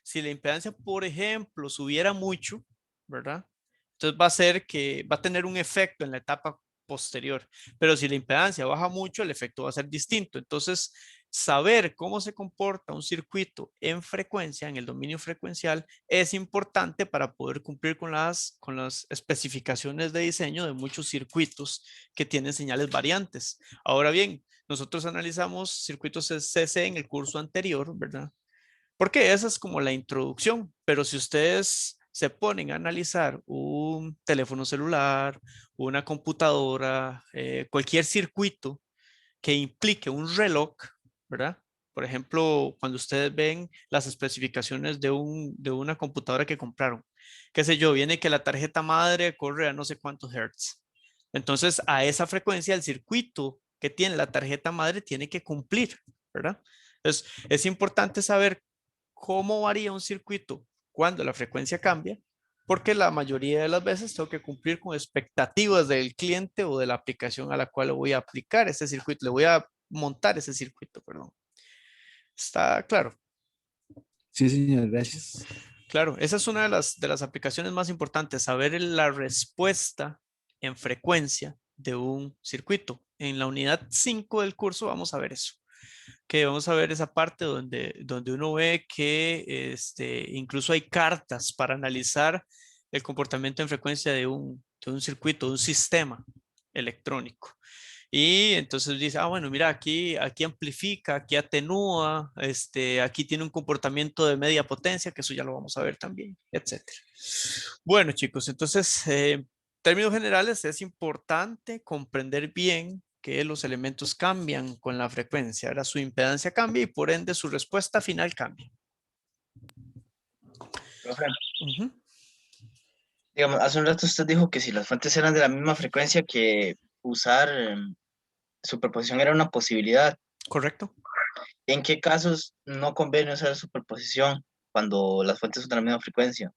Si la impedancia, por ejemplo, subiera mucho, ¿verdad? Entonces va a ser que va a tener un efecto en la etapa posterior. Pero si la impedancia baja mucho, el efecto va a ser distinto. Entonces, saber cómo se comporta un circuito en frecuencia, en el dominio frecuencial, es importante para poder cumplir con las especificaciones de diseño de muchos circuitos que tienen señales variantes. Ahora bien, nosotros analizamos circuitos CC en el curso anterior, ¿verdad? Porque esa es como la introducción, pero si ustedes se ponen a analizar un teléfono celular, una computadora, cualquier circuito que implique un reloj, ¿verdad? Por ejemplo, cuando ustedes ven las especificaciones de una computadora que compraron, qué sé yo, viene que la tarjeta madre corre a no sé cuántos hertz. Entonces, a esa frecuencia, el circuito que tiene la tarjeta madre tiene que cumplir, ¿verdad? Entonces, es importante saber cómo varía un circuito cuando la frecuencia cambia, porque la mayoría de las veces tengo que cumplir con expectativas del cliente o de la aplicación a la cual le voy a aplicar ese circuito, le voy a montar ese circuito, perdón. ¿Está claro? Sí, señor, gracias. Claro, esa es una de las aplicaciones más importantes, saber la respuesta en frecuencia de un circuito. En la unidad 5 del curso vamos a ver eso. Que vamos a ver esa parte donde uno ve que incluso hay cartas para analizar el comportamiento en frecuencia de un circuito, de un sistema electrónico. Y entonces dice, ah, bueno, mira, aquí amplifica, aquí atenúa, aquí tiene un comportamiento de media potencia, que eso ya lo vamos a ver también, etcétera. Bueno, chicos, entonces, en términos generales, es importante comprender bien que los elementos cambian con la frecuencia, ahora su impedancia cambia y por ende su respuesta final cambia. Profe, Ujú. digamos, hace un rato usted dijo que si las fuentes eran de la misma frecuencia, que usar superposición era una posibilidad. Correcto. ¿En qué casos no conviene usar superposición cuando las fuentes son de la misma frecuencia?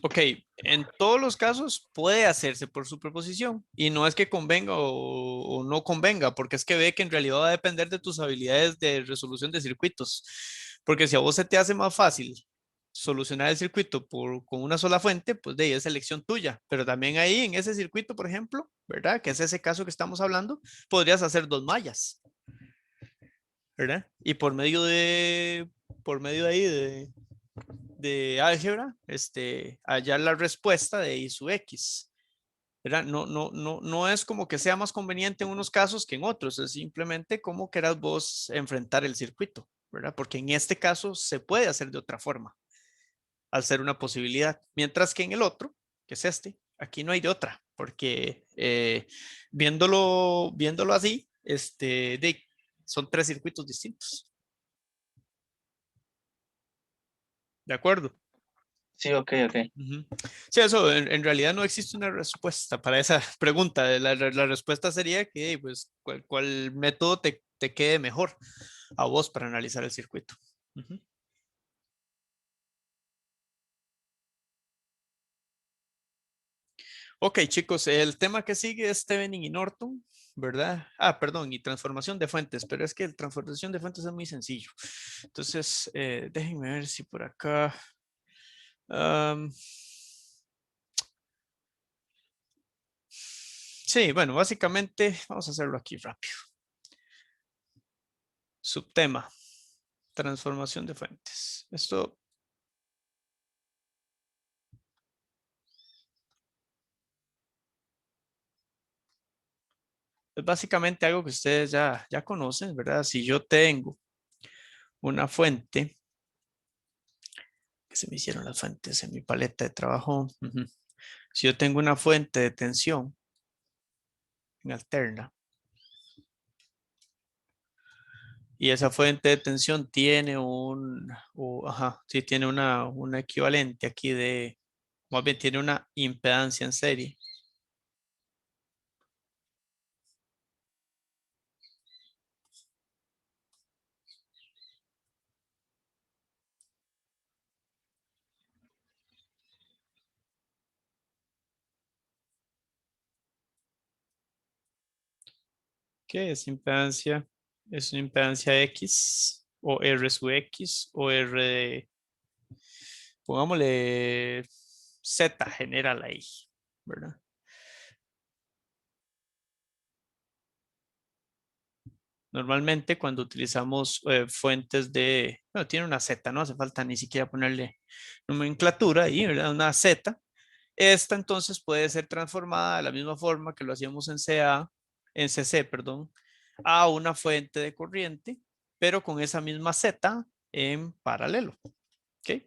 Ok, en todos los casos puede hacerse por superposición y no es que convenga o no convenga, porque es que ve que en realidad va a depender de tus habilidades de resolución de circuitos. Porque si a vos se te hace más fácil solucionar el circuito con una sola fuente, pues de ahí es elección tuya. Pero también ahí en ese circuito, por ejemplo, ¿verdad? Que es ese caso que estamos hablando, podrías hacer dos mallas, ¿verdad? Y por medio de ahí de álgebra, hallar la respuesta de y sub x. ¿Verdad? No es como que sea más conveniente en unos casos que en otros, es simplemente como quieras vos enfrentar el circuito, ¿verdad? Porque en este caso se puede hacer de otra forma, al ser una posibilidad, mientras que en el otro, que es aquí no hay de otra, porque viéndolo así, son tres circuitos distintos. ¿De acuerdo? Sí, ok. Ujú. Sí, eso, en realidad no existe una respuesta para esa pregunta. La respuesta sería que, pues, cuál método te quede mejor a vos para analizar el circuito. Ujú. Ok, chicos, el tema que sigue es Thevenin y Norton, ¿verdad? Ah, perdón, y transformación de fuentes, pero es que el transformación de fuentes es muy sencillo. Entonces, déjenme ver si por acá. am, sí, bueno, básicamente vamos a hacerlo aquí rápido. Subtema, transformación de fuentes. Esto es básicamente algo que ustedes ya conocen, ¿verdad? Si yo tengo una fuente, que se me hicieron las fuentes en mi paleta de trabajo. Ujú. Si yo tengo una fuente de tensión en alterna y esa fuente de tensión tiene sí, tiene una equivalente aquí más bien tiene una impedancia en serie. ¿Qué es impedancia? Es una impedancia X o R sub X o R de, pongámosle Z general ahí, ¿verdad? Normalmente cuando utilizamos fuentes bueno, tiene una Z, no hace falta ni siquiera ponerle nomenclatura ahí, ¿verdad? Una Z. Esta entonces puede ser transformada de la misma forma que lo hacíamos en CC, perdón, a una fuente de corriente, pero con esa misma Z en paralelo. ¿Ok?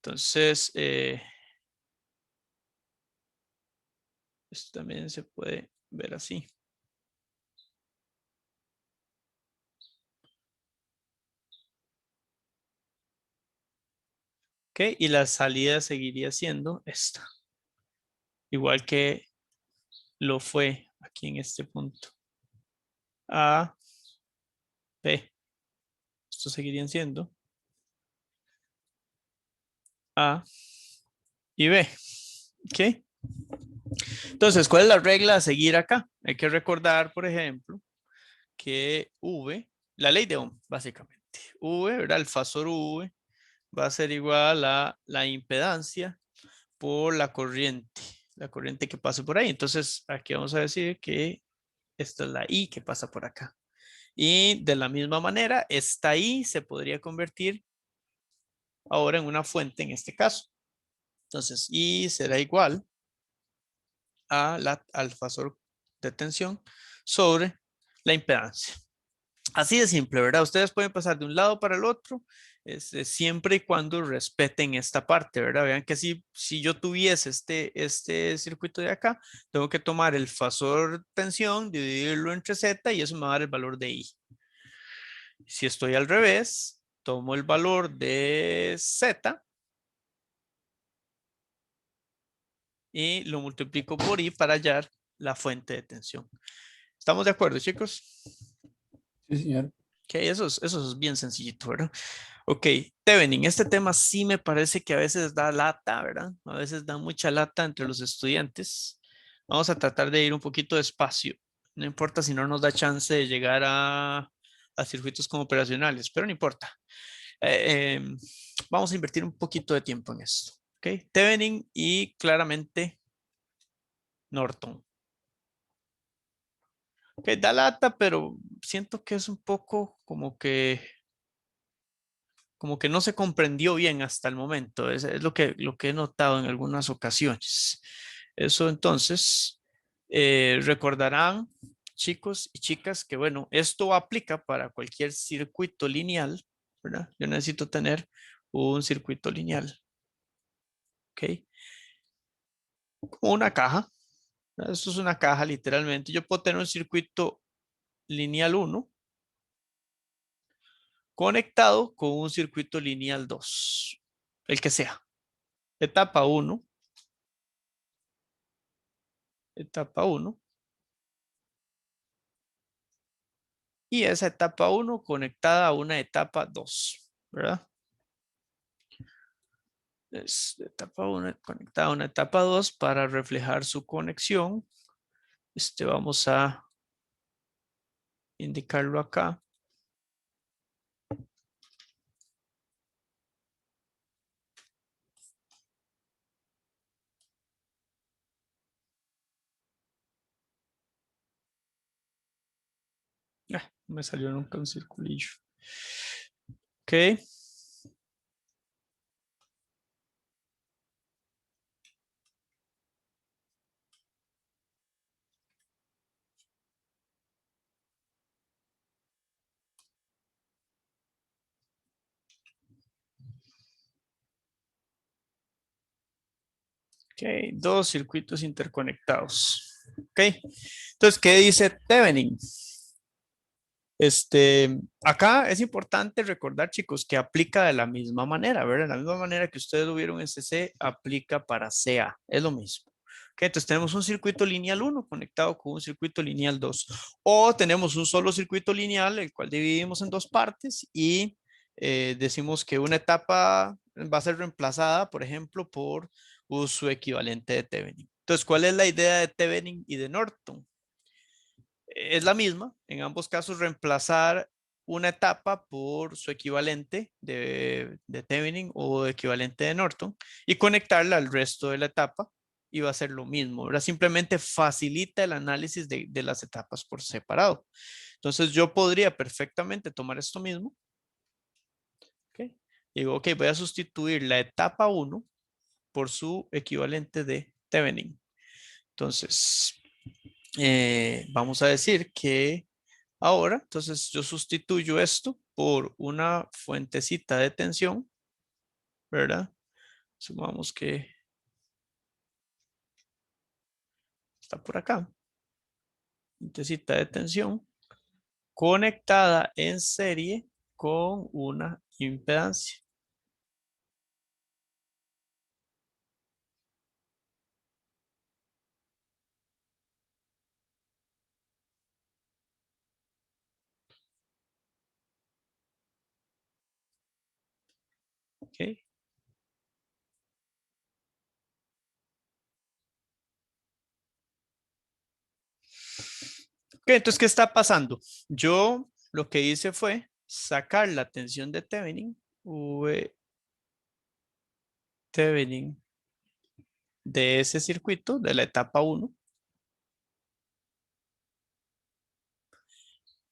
Entonces, esto también se puede ver así. ¿Ok? Y la salida seguiría siendo esta. Igual que lo fue aquí en este punto. A, B. Estos seguirían siendo A y B. ¿Ok? Entonces, ¿cuál es la regla a seguir acá? Hay que recordar, por ejemplo, que V, la ley de Ohm, básicamente. V, ¿verdad? El fasor V va a ser igual a la impedancia por la corriente que pasa por ahí. Entonces, aquí vamos a decir que esta es la I que pasa por acá. Y de la misma manera, esta I se podría convertir ahora en una fuente en este caso. Entonces, I será igual al fasor de tensión sobre la impedancia. Así de simple, ¿verdad? Ustedes pueden pasar de un lado para el otro, siempre y cuando respeten esta parte, ¿verdad? Vean que si yo tuviese este circuito de acá, tengo que tomar el fasor tensión, dividirlo entre Z y eso me va a dar el valor de I. Si estoy al revés, tomo el valor de Z y lo multiplico por I para hallar la fuente de tensión. ¿Estamos de acuerdo, chicos? Sí, señor. Ok, eso es bien sencillito, ¿verdad? Ok, Tevenin, este tema sí me parece que a veces da lata, ¿verdad? A veces da mucha lata entre los estudiantes. Vamos a tratar de ir un poquito despacio. No importa si no nos da chance de llegar a circuitos como operacionales, pero no importa. Vamos a invertir un poquito de tiempo en esto. Ok, Tevenin y claramente Norton. Ok, da lata, pero siento que es un poco como que no se comprendió bien hasta el momento. Es lo que he notado en algunas ocasiones. Eso entonces, recordarán, chicos y chicas, que bueno, esto aplica para cualquier circuito lineal, ¿verdad? Yo necesito tener un circuito lineal, ¿ok? Como una caja. ¿Verdad? Esto es una caja literalmente. Yo puedo tener un circuito lineal 1 conectado con un circuito lineal 2, el que sea. Etapa 1, etapa 1, y esa etapa 1 conectada a una etapa 2, ¿verdad? Es etapa 1 conectada a una etapa 2 para reflejar su conexión. Vamos a indicarlo acá. No me salió nunca un circulillo. Ok. Ok, dos circuitos interconectados. Ok, entonces, ¿qué dice Thevenin? Acá es importante recordar, chicos, que aplica de la misma manera, ¿verdad? De la misma manera que ustedes lo vieron en CC, aplica para CA, es lo mismo. Ok, entonces tenemos un circuito lineal 1 conectado con un circuito lineal 2. O tenemos un solo circuito lineal, el cual dividimos en dos partes y decimos que una etapa va a ser reemplazada, por ejemplo, por su equivalente de Thevenin. Entonces, ¿cuál es la idea de Thevenin y de Norton? Es la misma, en ambos casos reemplazar una etapa por su equivalente de Thevenin o equivalente de Norton y conectarla al resto de la etapa y va a ser lo mismo, ¿verdad? Simplemente facilita el análisis de las etapas por separado. Entonces yo podría perfectamente tomar esto mismo, ¿ok? Digo, ok, voy a sustituir la etapa 1 por su equivalente de Thevenin. Entonces, vamos a decir que ahora, entonces yo sustituyo esto por una fuentecita de tensión, ¿verdad? Sumamos que está por acá. Fuentecita de tensión conectada en serie con una impedancia. ¿Ok? Entonces, ¿qué está pasando? Yo lo que hice fue sacar la tensión de Thevenin, V Thevenin de ese circuito, de la etapa 1,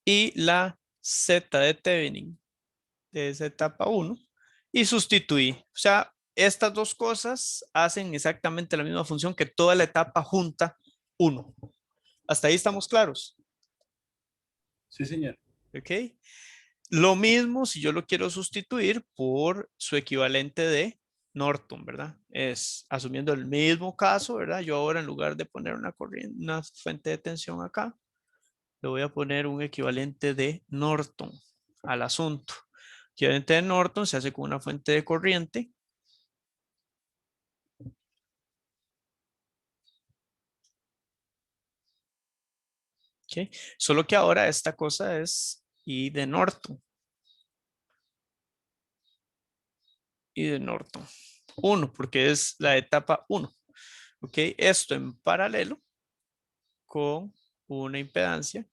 y la Z de Thevenin de esa etapa 1 y sustituí. O sea, estas dos cosas hacen exactamente la misma función que toda la etapa junta 1. Hasta ahí estamos claros. Sí, señor. ¿Ok? Lo mismo si yo lo quiero sustituir por su equivalente de Norton, ¿verdad? Es asumiendo el mismo caso, ¿verdad? Yo ahora en lugar de poner una corriente, una fuente de tensión acá, le voy a poner un equivalente de Norton al asunto. Equivalente de Norton se hace con una fuente de corriente. ¿Okay? Solo que ahora esta cosa es I de Norton. Y de Norton 1, porque es la etapa 1. ¿Ok? Esto en paralelo con una impedancia.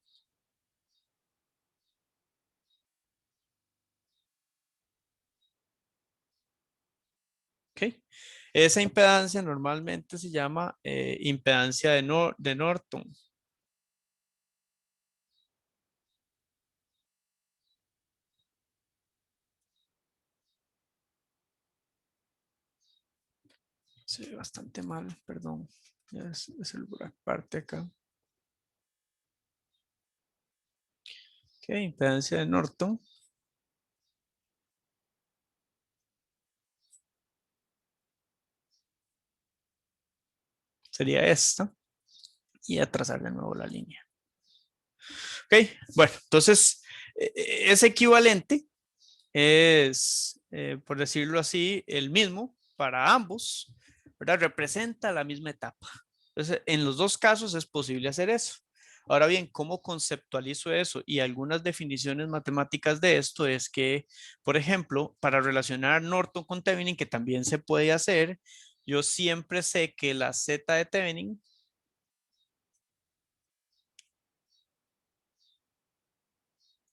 ¿Ok? Esa impedancia normalmente se llama impedancia de Norton. Se ve bastante mal, perdón. Es el parte acá. Ok, impedancia de Norton. Sería esta. Y a trazar de nuevo la línea. Ok, bueno, entonces ese equivalente es, por decirlo así, el mismo para ambos, ¿verdad? Representa la misma etapa. Entonces, en los dos casos es posible hacer eso. Ahora bien, ¿cómo conceptualizo eso? Y algunas definiciones matemáticas de esto es que, por ejemplo, para relacionar Norton con Thevenin, que también se puede hacer, yo siempre sé que la Z de Thevenin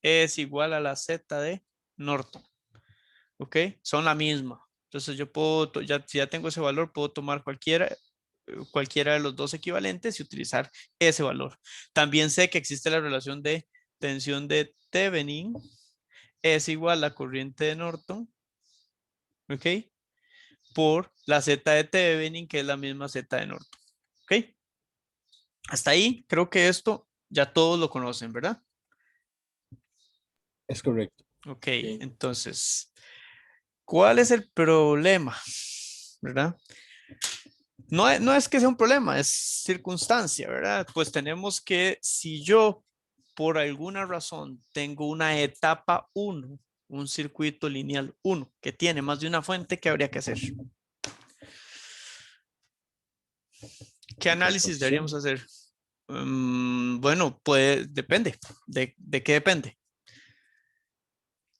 es igual a la Z de Norton. ¿Ok? Son la misma. Entonces yo puedo, si ya tengo ese valor, puedo tomar cualquiera de los dos equivalentes y utilizar ese valor. También sé que existe la relación de tensión de Thevenin es igual a corriente de Norton, ¿ok? Por la Z de Thevenin, que es la misma Z de Norton, ¿ok? Hasta ahí creo que esto ya todos lo conocen, ¿verdad? Es correcto. Ok, entonces, ¿cuál es el problema? ¿Verdad? No es que sea un problema, es circunstancia, ¿verdad? Pues tenemos que, si yo por alguna razón tengo una etapa 1, un circuito lineal 1, que tiene más de una fuente, ¿qué habría que hacer? ¿Qué análisis Superposición. deberíamos hacer? Bueno, pues depende. ¿De qué depende?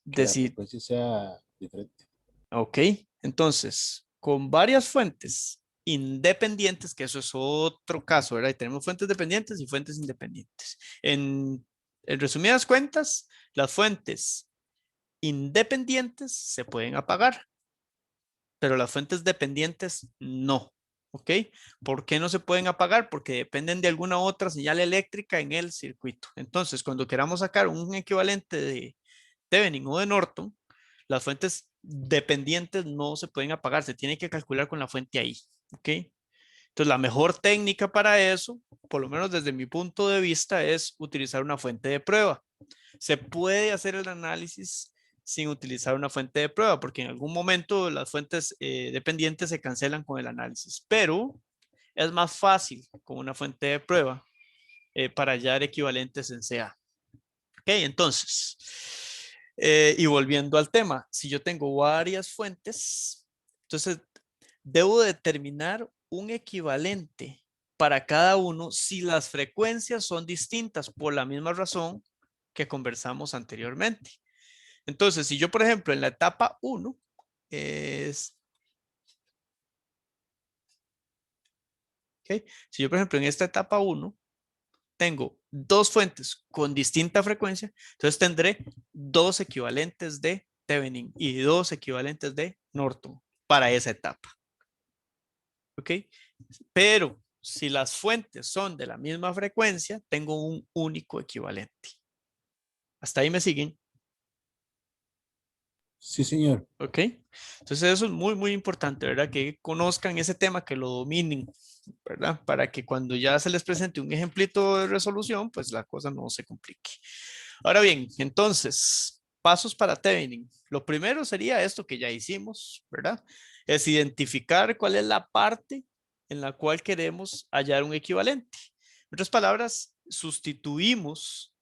Que De la si, frecuencia sea diferente. ok, entonces, con varias fuentes independientes, que eso es otro caso, ¿verdad? Y tenemos fuentes dependientes y fuentes independientes. En resumidas cuentas, las fuentes independientes se pueden apagar, pero las fuentes dependientes no. ¿Ok? ¿Por qué no se pueden apagar? Porque dependen de alguna otra señal eléctrica en el circuito. Entonces, cuando queramos sacar un equivalente de Thevenin o de Norton, las fuentes dependientes no se pueden apagar, se tiene que calcular con la fuente ahí. ¿Ok? Entonces, la mejor técnica para eso, por lo menos desde mi punto de vista, es utilizar una fuente de prueba. Se puede hacer el análisis sin utilizar una fuente de prueba, porque en algún momento las fuentes dependientes se cancelan con el análisis, pero es más fácil con una fuente de prueba para hallar equivalentes en CA. Ok, entonces, y volviendo al tema, si yo tengo varias fuentes, entonces debo determinar un equivalente para cada uno si las frecuencias son distintas por la misma razón que conversamos anteriormente. Entonces, si yo, por ejemplo, en la etapa 1 es... Okay, si yo, por ejemplo, en esta etapa 1 tengo dos fuentes con distinta frecuencia, entonces tendré dos equivalentes de Thevenin y dos equivalentes de Norton para esa etapa. ¿Ok? Pero si las fuentes son de la misma frecuencia, tengo un único equivalente. ¿Hasta ahí me siguen? Sí, señor. ¿Ok? Entonces eso es muy, muy importante, ¿verdad? Que conozcan ese tema, que lo dominen, ¿verdad? Para que cuando ya se les presente un ejemplito de resolución, pues la cosa no se complique. Ahora bien, entonces, pasos para Thevenin. Lo primero sería esto que ya hicimos, ¿verdad? Es identificar cuál es la parte en la cual queremos hallar un equivalente. En otras palabras, sustituimos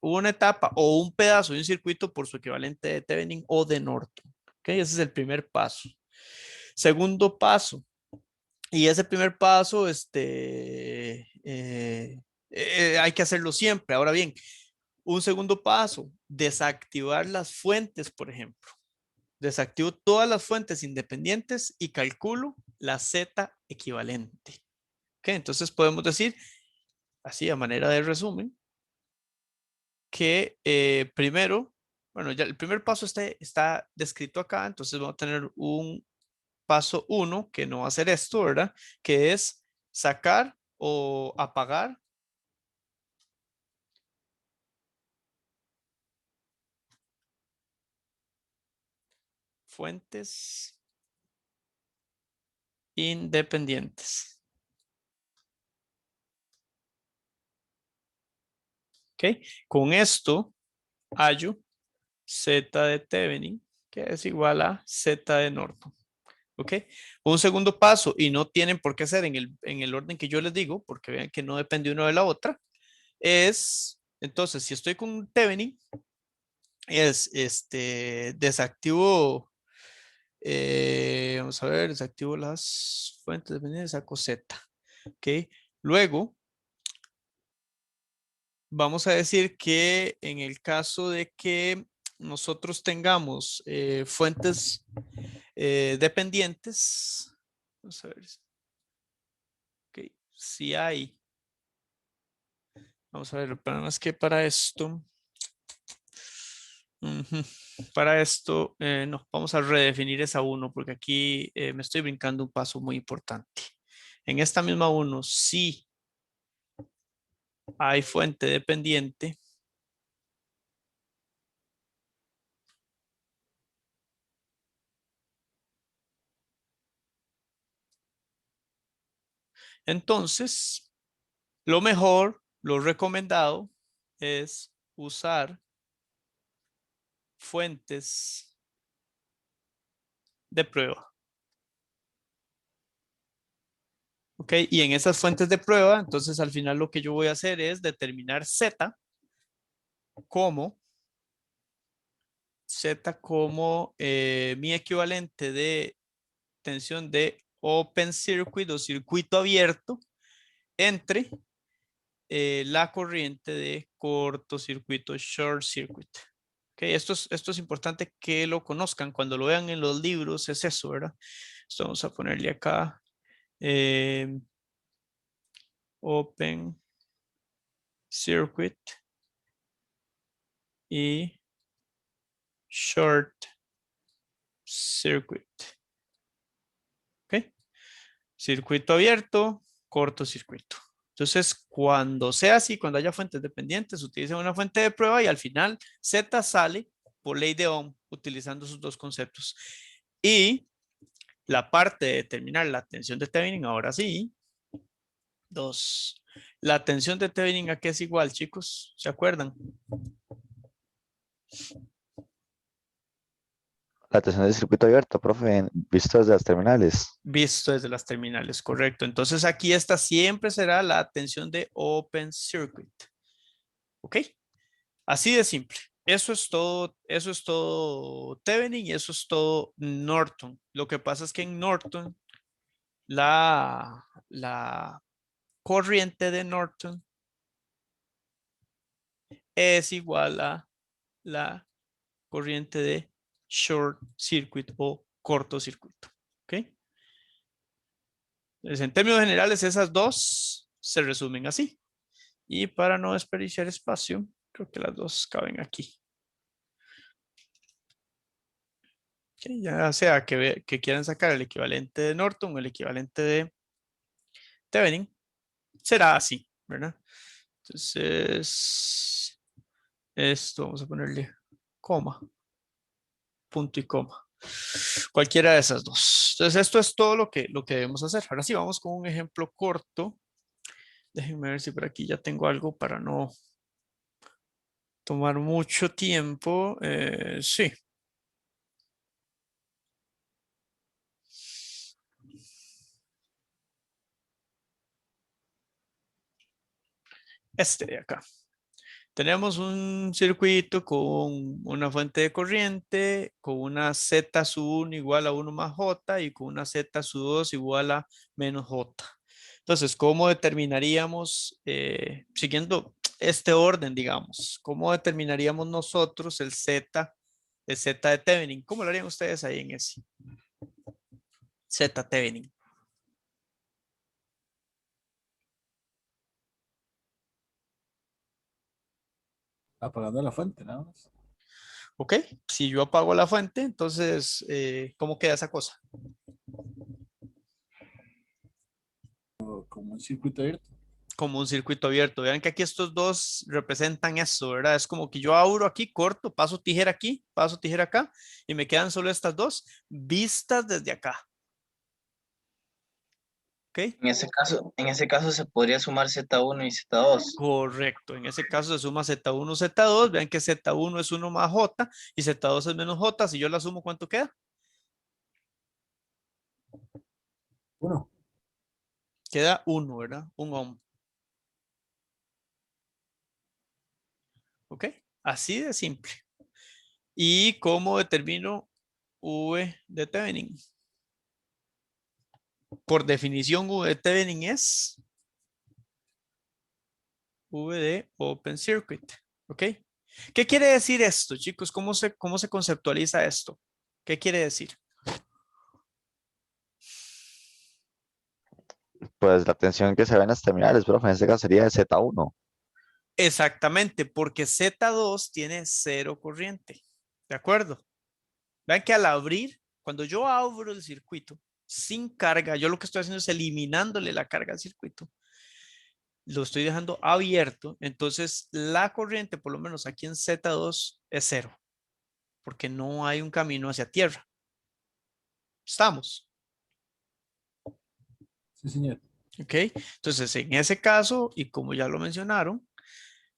una etapa o un pedazo de un circuito por su equivalente de Thevenin o de Norton. ¿Okay? Ese es el primer paso. Segundo paso, y ese primer paso hay que hacerlo siempre. Ahora bien, un segundo paso, desactivar las fuentes, por ejemplo. Desactivo todas las fuentes independientes y calculo la Z equivalente. ¿Okay? Entonces podemos decir, así a manera de resumen, que primero, bueno, ya el primer paso está descrito acá, entonces vamos a tener un paso 1 que no va a ser esto, ¿verdad? Que es sacar o apagar fuentes independientes. ¿Ok? Con esto hallo Z de Thevenin, que es igual a Z de Norton. ¿Ok? Un segundo paso, y no tienen por qué ser en el orden que yo les digo, porque vean que no depende uno de la otra, es, entonces, si estoy con Thevenin, es desactivo, vamos a ver, desactivo las fuentes dependientes, saco Z. ¿Ok? Luego, vamos a decir que en el caso de que nosotros tengamos fuentes dependientes, vamos a ver, okay, si hay, vamos a ver, el problema es que para esto, para esto, no, vamos a redefinir esa 1 porque aquí me estoy brincando un paso muy importante. En esta misma 1, si hay fuente dependiente, entonces, lo mejor, lo recomendado es usar fuentes de prueba. ¿Ok? Y en esas fuentes de prueba, entonces al final lo que yo voy a hacer es determinar Z como mi equivalente de tensión de open circuit o circuito abierto entre la corriente de cortocircuito, short circuit. Okay, esto es importante que lo conozcan. Cuando lo vean en los libros es eso, ¿verdad? Entonces vamos a ponerle acá open circuit y short circuit. ¿Ok? Circuito abierto, cortocircuito. Entonces, cuando sea así, cuando haya fuentes dependientes, utilicen una fuente de prueba y al final Z sale por ley de Ohm utilizando esos dos conceptos. Y la parte de determinar la tensión de Thevenin, ahora sí. 2. La tensión de Thevenin, ¿a qué es igual, chicos? ¿Se acuerdan? La tensión del circuito abierto, profe, visto desde las terminales. Visto desde las terminales, correcto. Entonces aquí esta siempre será la tensión de open circuit. ¿Ok? Así de simple. Eso es todo Thevenin y eso es todo Norton. Lo que pasa es que en Norton la corriente de Norton es igual a la corriente de short circuit o cortocircuito. ¿Ok? Entonces, en términos generales, esas dos se resumen así. Y para no desperdiciar espacio, creo que las dos caben aquí. Ok, ya sea que quieran sacar el equivalente de Norton o el equivalente de Thevenin, será así, ¿verdad? Entonces, esto vamos a ponerle coma, punto y coma. Cualquiera de esas dos. Entonces, esto es todo lo que debemos hacer. Ahora sí, vamos con un ejemplo corto. Déjenme ver si por aquí ya tengo algo para no tomar mucho tiempo. Sí. Este de acá. Tenemos un circuito con una fuente de corriente, con una Z sub 1 igual a 1 más J y con una Z sub 2 igual a menos J. Entonces, ¿cómo determinaríamos, siguiendo este orden, digamos, cómo determinaríamos nosotros el Z de Thevenin? ¿Cómo lo harían ustedes ahí en ese? Z Thevenin. Apagando la fuente, nada más. ¿Ok? Si yo apago la fuente, entonces, ¿cómo queda esa cosa? Como un circuito abierto. Como un circuito abierto. Vean que aquí estos dos representan eso, ¿verdad? Es como que yo abro aquí, corto, paso tijera aquí, paso tijera acá, y me quedan solo estas dos vistas desde acá. ¿Ok? En ese caso se podría sumar Z1 y Z2. Correcto. En ese caso se suma Z1, Z2. Vean que Z1 es 1 más J y Z2 es menos J. Si yo la sumo, ¿cuánto queda? Uno. Queda 1, ¿verdad? 1 ohm. ¿Ok? Así de simple. ¿Y cómo determino V de Thevenin? Por definición, V de Thevenin es V de Open Circuit. ¿Ok? ¿Qué quiere decir esto, chicos? Cómo se conceptualiza esto? ¿Qué quiere decir? Pues la tensión que se ve en las terminales, profe, en este caso sería de Z1. Exactamente, porque Z2 tiene cero corriente. ¿De acuerdo? Vean que al abrir, cuando yo abro el circuito sin carga, yo lo que estoy haciendo es eliminándole la carga al circuito. Lo estoy dejando abierto, entonces la corriente, por lo menos aquí en Z2, es cero, porque no hay un camino hacia tierra. ¿Estamos? Sí, señor. ¿Ok? Entonces, en ese caso, y como ya lo mencionaron,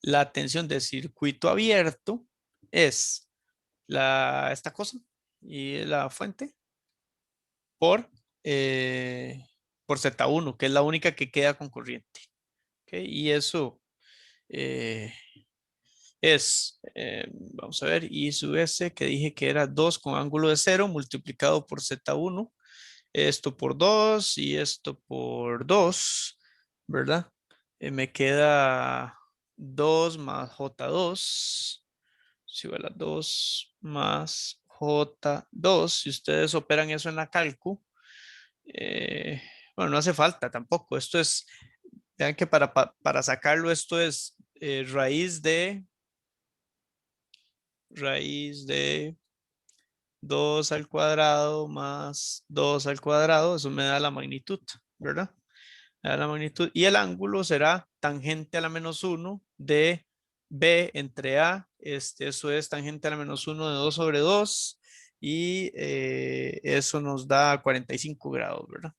la tensión de circuito abierto es esta cosa y la fuente por, por Z1, que es la única que queda con corriente. ¿Ok? Y eso vamos a ver, I sub S, que dije que era 2 con ángulo de 0 multiplicado por Z1. Esto por 2 y esto por 2, ¿verdad? Me queda 2 más J2, es igual a 2 más J2. Si ustedes operan eso en la calcu, bueno, no hace falta tampoco. Esto es, vean que para sacarlo, esto es raíz de 2 al cuadrado más 2 al cuadrado. Eso me da la magnitud, ¿verdad? Me da la magnitud. Y el ángulo será tangente a la menos 1 de B entre A. Eso es tangente a la menos 1 de 2 sobre 2. Y eso nos da 45 grados, ¿verdad?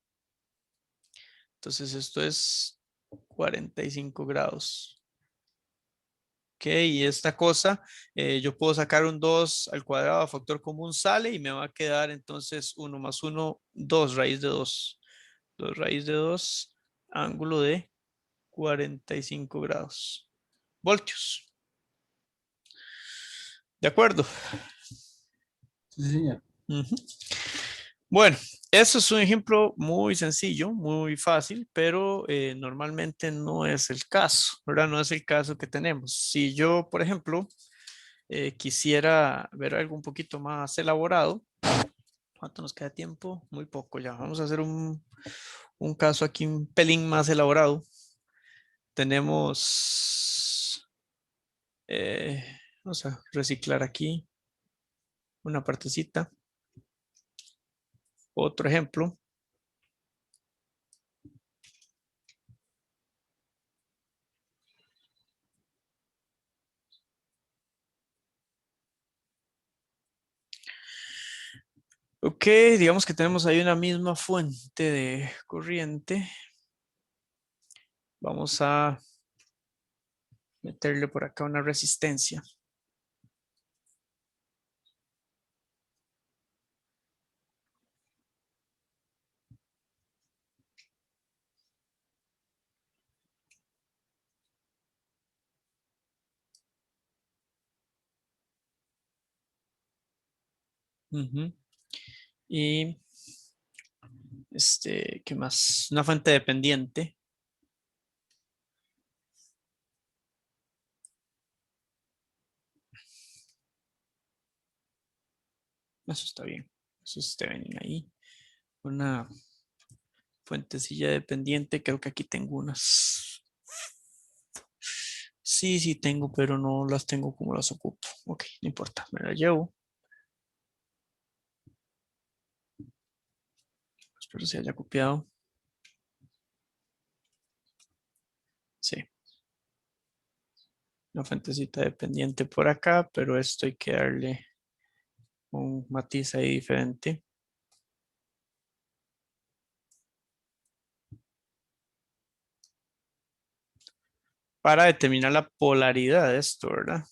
Entonces esto es 45 grados. Ok, y esta cosa, yo puedo sacar un 2 al cuadrado a factor común, sale y me va a quedar entonces 1 más 1, 2 raíz de 2. 2 raíz de 2, ángulo de 45 grados. Voltios. ¿De acuerdo? Sí, señor. Ujú. Bueno, eso es un ejemplo muy sencillo, muy fácil, pero normalmente no es el caso, ¿verdad? No es el caso que tenemos. Si yo, por ejemplo, quisiera ver algo un poquito más elaborado, ¿cuánto nos queda tiempo? Muy poco ya. Vamos a hacer un caso aquí un pelín más elaborado. tenemos, vamos a reciclar aquí una partecita. Otro ejemplo. Ok, digamos que tenemos ahí una misma fuente de corriente. Vamos a meterle por acá una resistencia. Ujú. Y ¿qué más? Una fuente dependiente. Eso está bien. Eso está bien ahí. Una fuentecilla dependiente. Creo que aquí tengo unas. Sí tengo, pero no las tengo como las ocupo. Ok, no importa, me la llevo. Espero se haya copiado. Sí. Una fuentecita dependiente por acá, pero esto hay que darle un matiz ahí diferente. Para determinar la polaridad de esto, ¿verdad?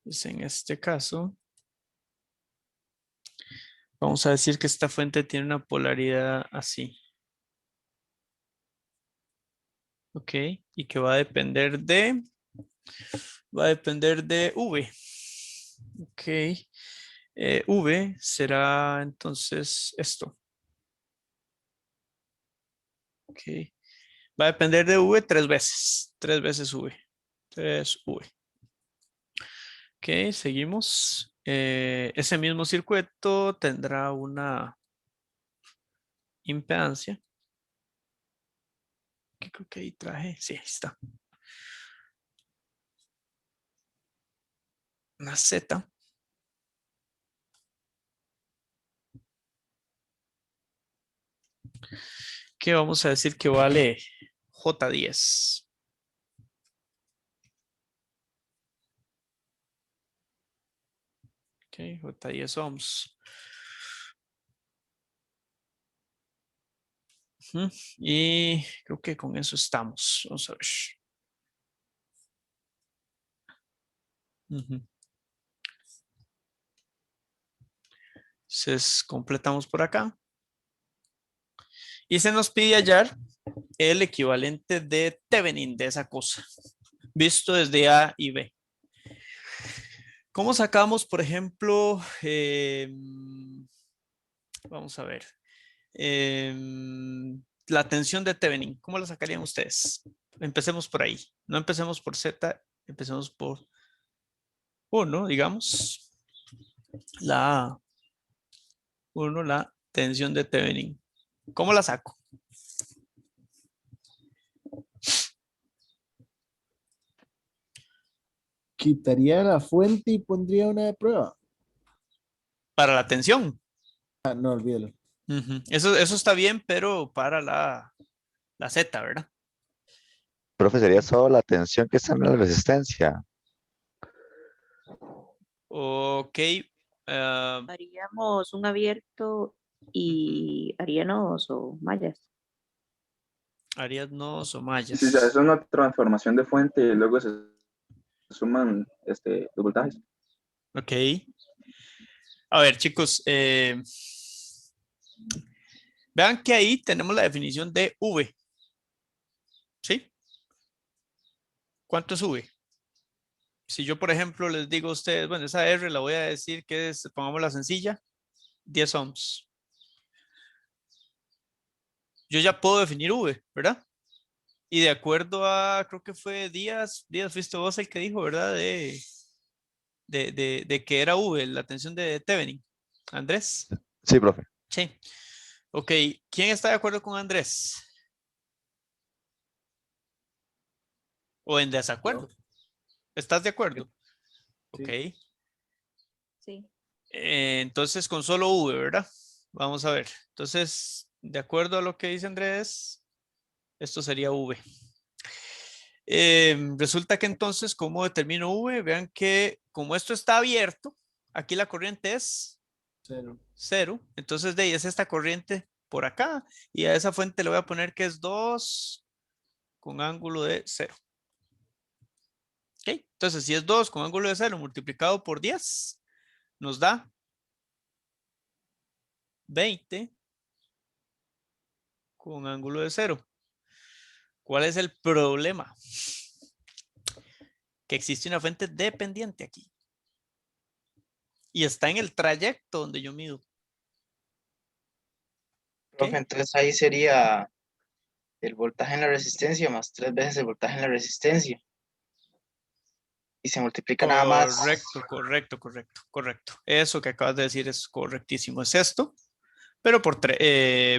Pues en este caso, vamos a decir que esta fuente tiene una polaridad así. Ok, y que va a depender de V. Ok, V será entonces esto. Ok, va a depender de V 3 veces. 3 veces V. 3V. Ok, seguimos. Ese mismo circuito tendrá una impedancia. Que creo que ahí traje. Sí, ahí está. Una Z. Que vamos a decir que vale J10. Ok, J10 ohms. Y creo que con eso estamos. Vamos a ver. Entonces completamos por acá. Y se nos pide hallar el equivalente de Thevenin de esa cosa, visto desde A y B. ¿Cómo sacamos, por ejemplo, vamos a ver, la tensión de Thevenin? ¿Cómo la sacarían ustedes? Empecemos por ahí. No empecemos por Z, empecemos por 1, digamos. La 1, la tensión de Thevenin. ¿Cómo la saco? Quitaría la fuente y pondría una de prueba. Para la tensión. Ah, no, olvídalo. Eso está bien, pero para la Z, ¿verdad? Profe, sería solo la tensión que está en la resistencia. Ok. Haríamos un abierto y haríamos o mallas. Harías nodos o Sí, mallas. sí, es una transformación de fuente y luego se suman los voltajes. Ok. A ver, chicos. Vean que ahí tenemos la definición de V. ¿Sí? ¿Cuánto es V? Si yo, por ejemplo, les digo a ustedes, bueno, esa R la voy a decir que es, pongamos la sencilla, 10 ohms. Yo ya puedo definir V, ¿verdad? Y de acuerdo a, creo que fue Díaz fuiste vos el que dijo, ¿verdad? De que era V, la tensión de Thevenin. Andrés. Sí, profe. Sí. Ok, ¿quién está de acuerdo con Andrés? o en desacuerdo. ¿Estás de acuerdo? Sí. Ok. Sí. Entonces con solo V, ¿verdad? Vamos a ver. Entonces, de acuerdo a lo que dice Andrés, esto sería V. Resulta que entonces, ¿cómo determino V? Vean que como esto está abierto, aquí la corriente es 0. Entonces de ahí es esta corriente por acá y a esa fuente le voy a poner que es 2 con ángulo de 0. ¿Ok? Entonces si es 2 con ángulo de 0 multiplicado por 10, nos da 20 con ángulo de 0. ¿Cuál es el problema? Que existe una fuente dependiente aquí. Y está en el trayecto donde yo mido. Profe, entonces ahí sería el voltaje en la resistencia más 3 veces el voltaje en la resistencia. Y se multiplica nada más. Correcto. Eso que acabas de decir es correctísimo. Es esto, pero por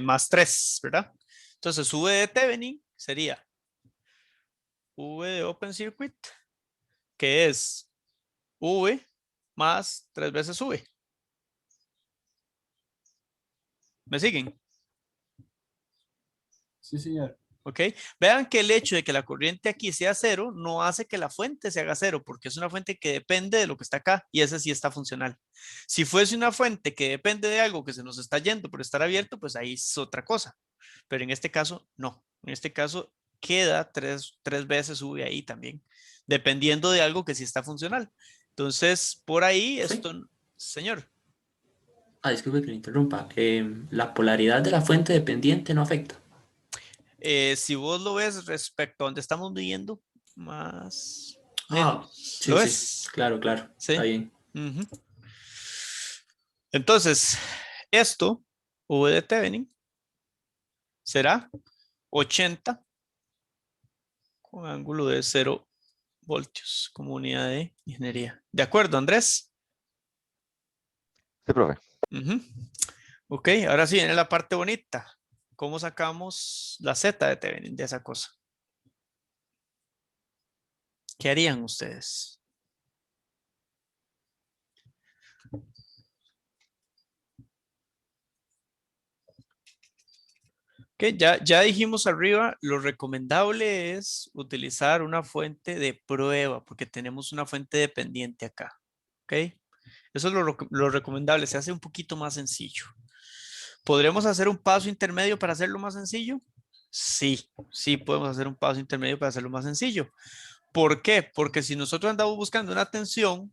más 3, ¿verdad? Entonces V de Thevenin sería V de Open Circuit, que es V más 3 veces V. ¿Me siguen? Sí, señor. ¿Ok? Vean que el hecho de que la corriente aquí sea 0 no hace que la fuente se haga 0, porque es una fuente que depende de lo que está acá y esa sí está funcional. Si fuese una fuente que depende de algo que se nos está yendo por estar abierto, pues ahí es otra cosa. Pero en este caso, no. En este caso queda tres veces V ahí también, dependiendo de algo que sí está funcional. Entonces, por ahí esto, señor. Disculpe que le interrumpa. La polaridad de la fuente dependiente no afecta. Si vos lo ves respecto a donde estamos midiendo, más Sí, ¿lo sí. ves? Claro. Sí. Está bien. Ujú. Entonces, esto, V de Thevenin, será 80 con ángulo de 0 voltios como unidad de ingeniería. ¿De acuerdo, Andrés? Sí, profe. Ujú. Ok, ahora sí viene la parte bonita. ¿Cómo sacamos la Z de Thevenin de esa cosa? ¿Qué harían ustedes? Ok, ya dijimos arriba, lo recomendable es utilizar una fuente de prueba porque tenemos una fuente dependiente acá. Ok, eso es lo recomendable, se hace un poquito más sencillo. ¿Podremos hacer un paso intermedio para hacerlo más sencillo? Sí, podemos hacer un paso intermedio para hacerlo más sencillo. ¿Por qué? Porque si nosotros andamos buscando una tensión,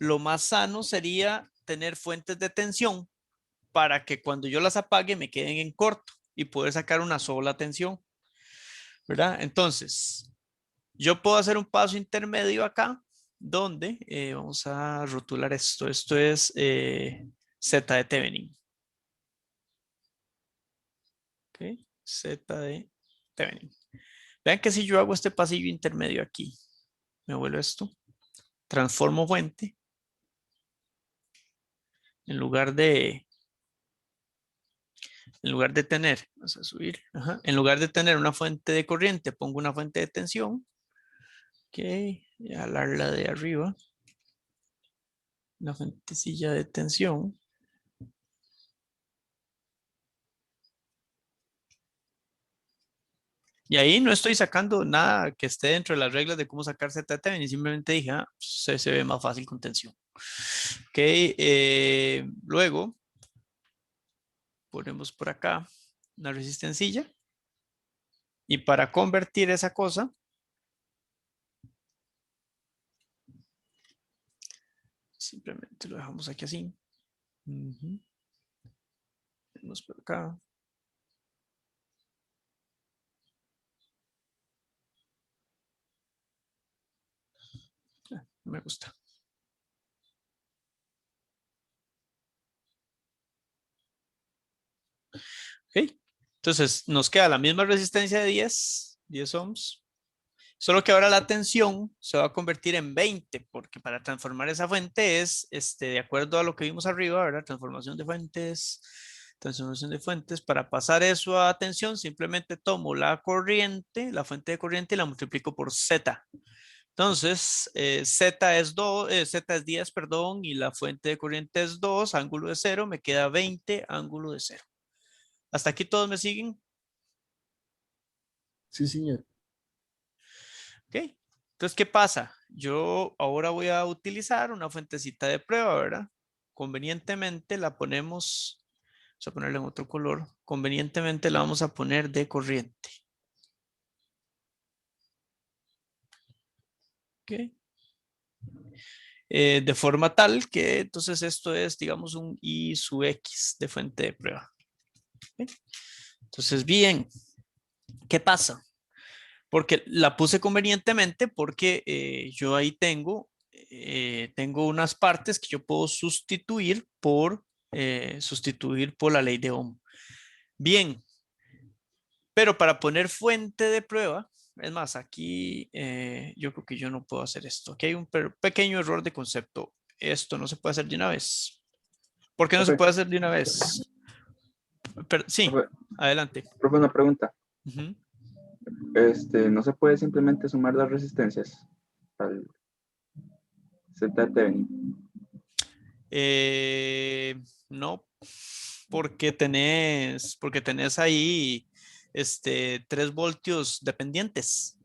lo más sano sería tener fuentes de tensión para que cuando yo las apague me queden en corto y poder sacar una sola tensión, ¿verdad? Entonces, yo puedo hacer un paso intermedio acá donde vamos a rotular esto. Esto es Z de Thevenin. Ok, Z de Thevenin. Vean que si yo hago este pasillo intermedio aquí, me vuelvo esto, transformo fuente, en lugar de tener, vamos a subir, en lugar de tener una fuente de corriente, pongo una fuente de tensión, ok, y jalarla de arriba, una fuentecilla de tensión. Y ahí no estoy sacando nada que esté dentro de las reglas de cómo sacar ZTM, y simplemente dije, se ve más fácil con tensión. Ok, luego ponemos por acá una resistencilla. Y para convertir esa cosa, simplemente lo dejamos aquí así. Vamos por acá. No me gusta. Ok. Entonces nos queda la misma resistencia de 10 ohms. Solo que ahora la tensión se va a convertir en 20, porque para transformar esa fuente es, de acuerdo a lo que vimos arriba, ¿verdad? Transformación de fuentes, transformación de fuentes. Para pasar eso a tensión, simplemente tomo la corriente, la fuente de corriente y la multiplico por Z. Entonces, Z es 10, perdón, y la fuente de corriente es 2, ángulo de 0, me queda 20, ángulo de 0. ¿Hasta aquí todos me siguen? Sí, señor. Ok. Entonces, ¿qué pasa? Yo ahora voy a utilizar una fuentecita de prueba, ¿verdad? Convenientemente la ponemos, vamos a ponerle en otro color, convenientemente la vamos a poner de corriente. Ok. De forma tal que entonces esto es, digamos, un I sub X de fuente de prueba. ¿Ok? Entonces, bien, ¿qué pasa? Porque la puse convenientemente porque yo ahí tengo unas partes que yo puedo sustituir por la ley de Ohm. Bien, pero para poner fuente de prueba, es más, aquí yo creo que yo no puedo hacer esto. Aquí hay un pequeño error de concepto. Esto no se puede hacer de una vez. ¿Por qué no se Profe, puede hacer de una vez? Sí, profe, adelante. profe, una pregunta. Ujú. ¿No se puede simplemente sumar las resistencias al ZTN? No, porque tenés ahí 3 voltios dependientes.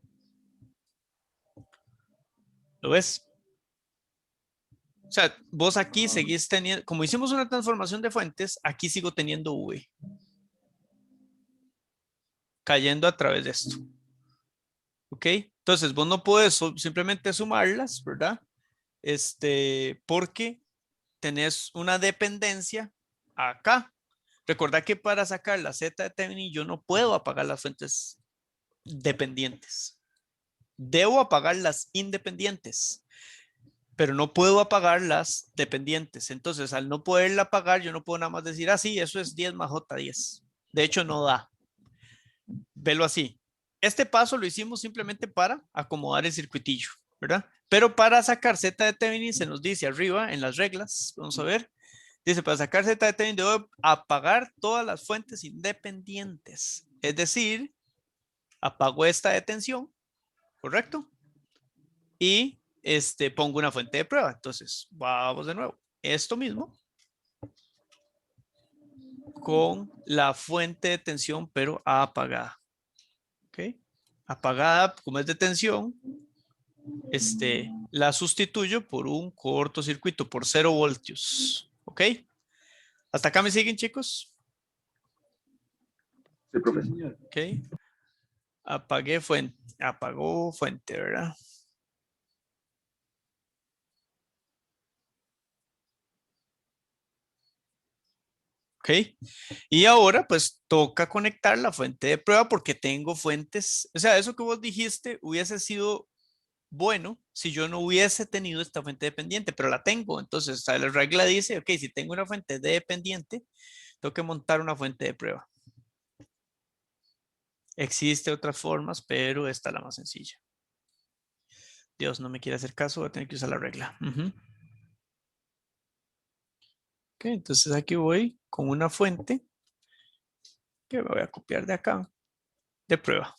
¿Lo ves? O sea, vos aquí seguís teniendo, como hicimos una transformación de fuentes, aquí sigo teniendo V cayendo a través de esto. ¿Ok? Entonces, vos no puedes simplemente sumarlas, ¿verdad? Porque tenés una dependencia acá. Recordad que para sacar la Z de Thevenin yo no puedo apagar las fuentes dependientes. Debo apagar las independientes, pero no puedo apagar las dependientes. Entonces, al no poderla apagar, yo no puedo nada más decir, sí, eso es 10 más J10. De hecho, no da. Velo así. Este paso lo hicimos simplemente para acomodar el circuitillo, ¿verdad? Pero para sacar Z de Thevenin se nos dice arriba en las reglas, vamos a ver, dice, para sacar Z de Thevenin debo apagar todas las fuentes independientes. Es decir, apago esta de tensión, ¿correcto? Y pongo una fuente de prueba. Entonces, vamos de nuevo. Esto mismo con la fuente de tensión, pero apagada. ¿Ok? Apagada, como es de tensión, la sustituyo por un cortocircuito, por 0 voltios. ¿Ok? ¿Hasta acá me siguen, chicos? Sí, Sí, profe. señor. Ok. Apagó fuente, ¿verdad? Ok. Y ahora pues toca conectar la fuente de prueba porque tengo fuentes. O sea, eso que vos dijiste hubiese sido bueno si yo no hubiese tenido esta fuente dependiente, pero la tengo. Entonces, la regla dice, ok, si tengo una fuente dependiente, tengo que montar una fuente de prueba. Existe otras formas, pero esta es la más sencilla. Dios no me quiere hacer caso, voy a tener que usar la regla. Ok, entonces aquí voy con una fuente que me voy a copiar de acá, de prueba.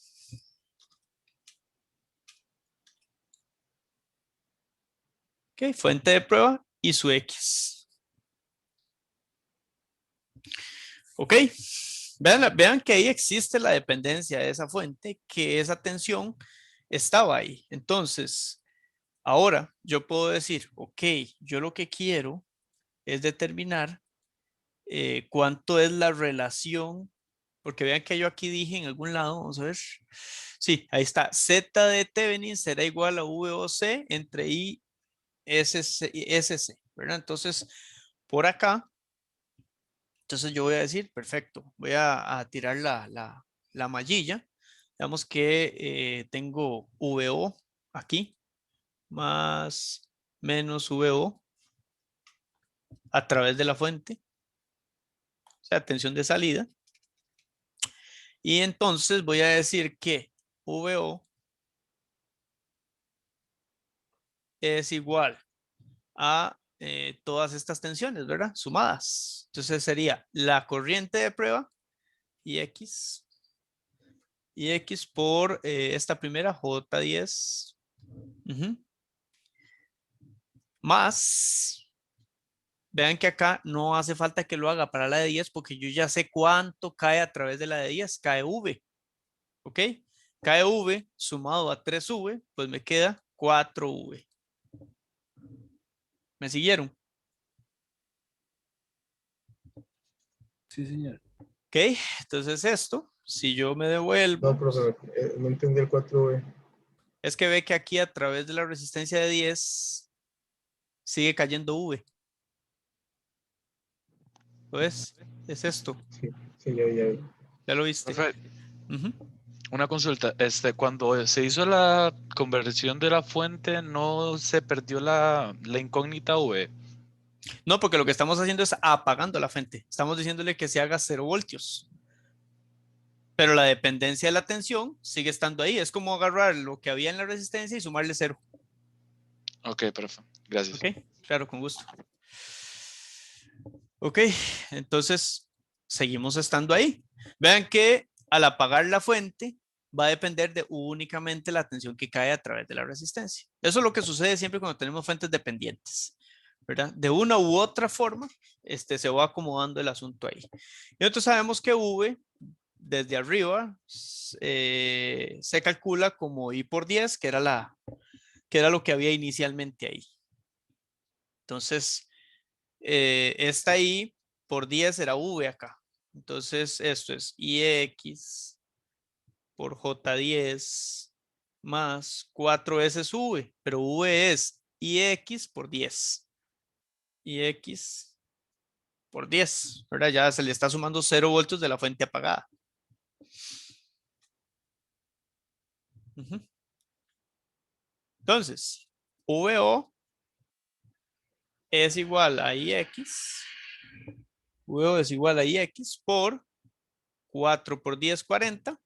Ok, fuente de prueba y su X. Ok, vean que ahí existe la dependencia de esa fuente, que esa tensión estaba ahí. Entonces, ahora yo puedo decir, ok, yo lo que quiero es determinar cuánto es la relación, porque vean que yo aquí dije en algún lado, vamos a ver. Sí, ahí está, Z de Thevenin será igual a VOC entre I, SC, ¿verdad? Entonces, por acá, entonces yo voy a decir, perfecto, voy a tirar la mallilla. Digamos que tengo VO aquí, más menos VO a través de la fuente, o sea, tensión de salida. Y entonces voy a decir que VO es igual a todas estas tensiones, ¿verdad? Sumadas. Entonces sería la corriente de prueba y X por esta primera J10 más, vean que acá no hace falta que lo haga para la de 10 porque yo ya sé cuánto cae a través de la de 10, cae V, ¿ok? Cae V sumado a 3V, pues me queda 4V. ¿Me siguieron? Sí, señor. Ok, entonces esto, si yo me devuelvo, No, profesor, no entendí el 4B. es que ve que aquí a través de la resistencia de 10 sigue cayendo V. ¿Ves? Es esto. Sí, ya vi. Ya lo viste. Profe, Ujú. una consulta. Cuando se hizo la conversión de la fuente, ¿no se perdió la incógnita V? No, porque lo que estamos haciendo es apagando la fuente. Estamos diciéndole que se haga 0 voltios. Pero la dependencia de la tensión sigue estando ahí. Es como agarrar lo que había en la resistencia y sumarle 0. Ok, perfecto. Gracias. Ok, claro, con gusto. Ok, entonces seguimos estando ahí. Vean que al apagar la fuente va a depender de únicamente la tensión que cae a través de la resistencia. Eso es lo que sucede siempre cuando tenemos fuentes dependientes, ¿verdad? De una u otra forma, se va acomodando el asunto ahí. Y nosotros sabemos que V desde arriba se calcula como I por 10, que era lo que había inicialmente ahí. Entonces, esta I por 10 era V acá. Entonces, esto es IX por J10 más 4 veces V, pero V es IX por 10. IX por 10, ¿verdad? Ya se le está sumando 0 voltios de la fuente apagada. Entonces, VO es igual a IX. VO es igual a IX por 4 por 10, 40.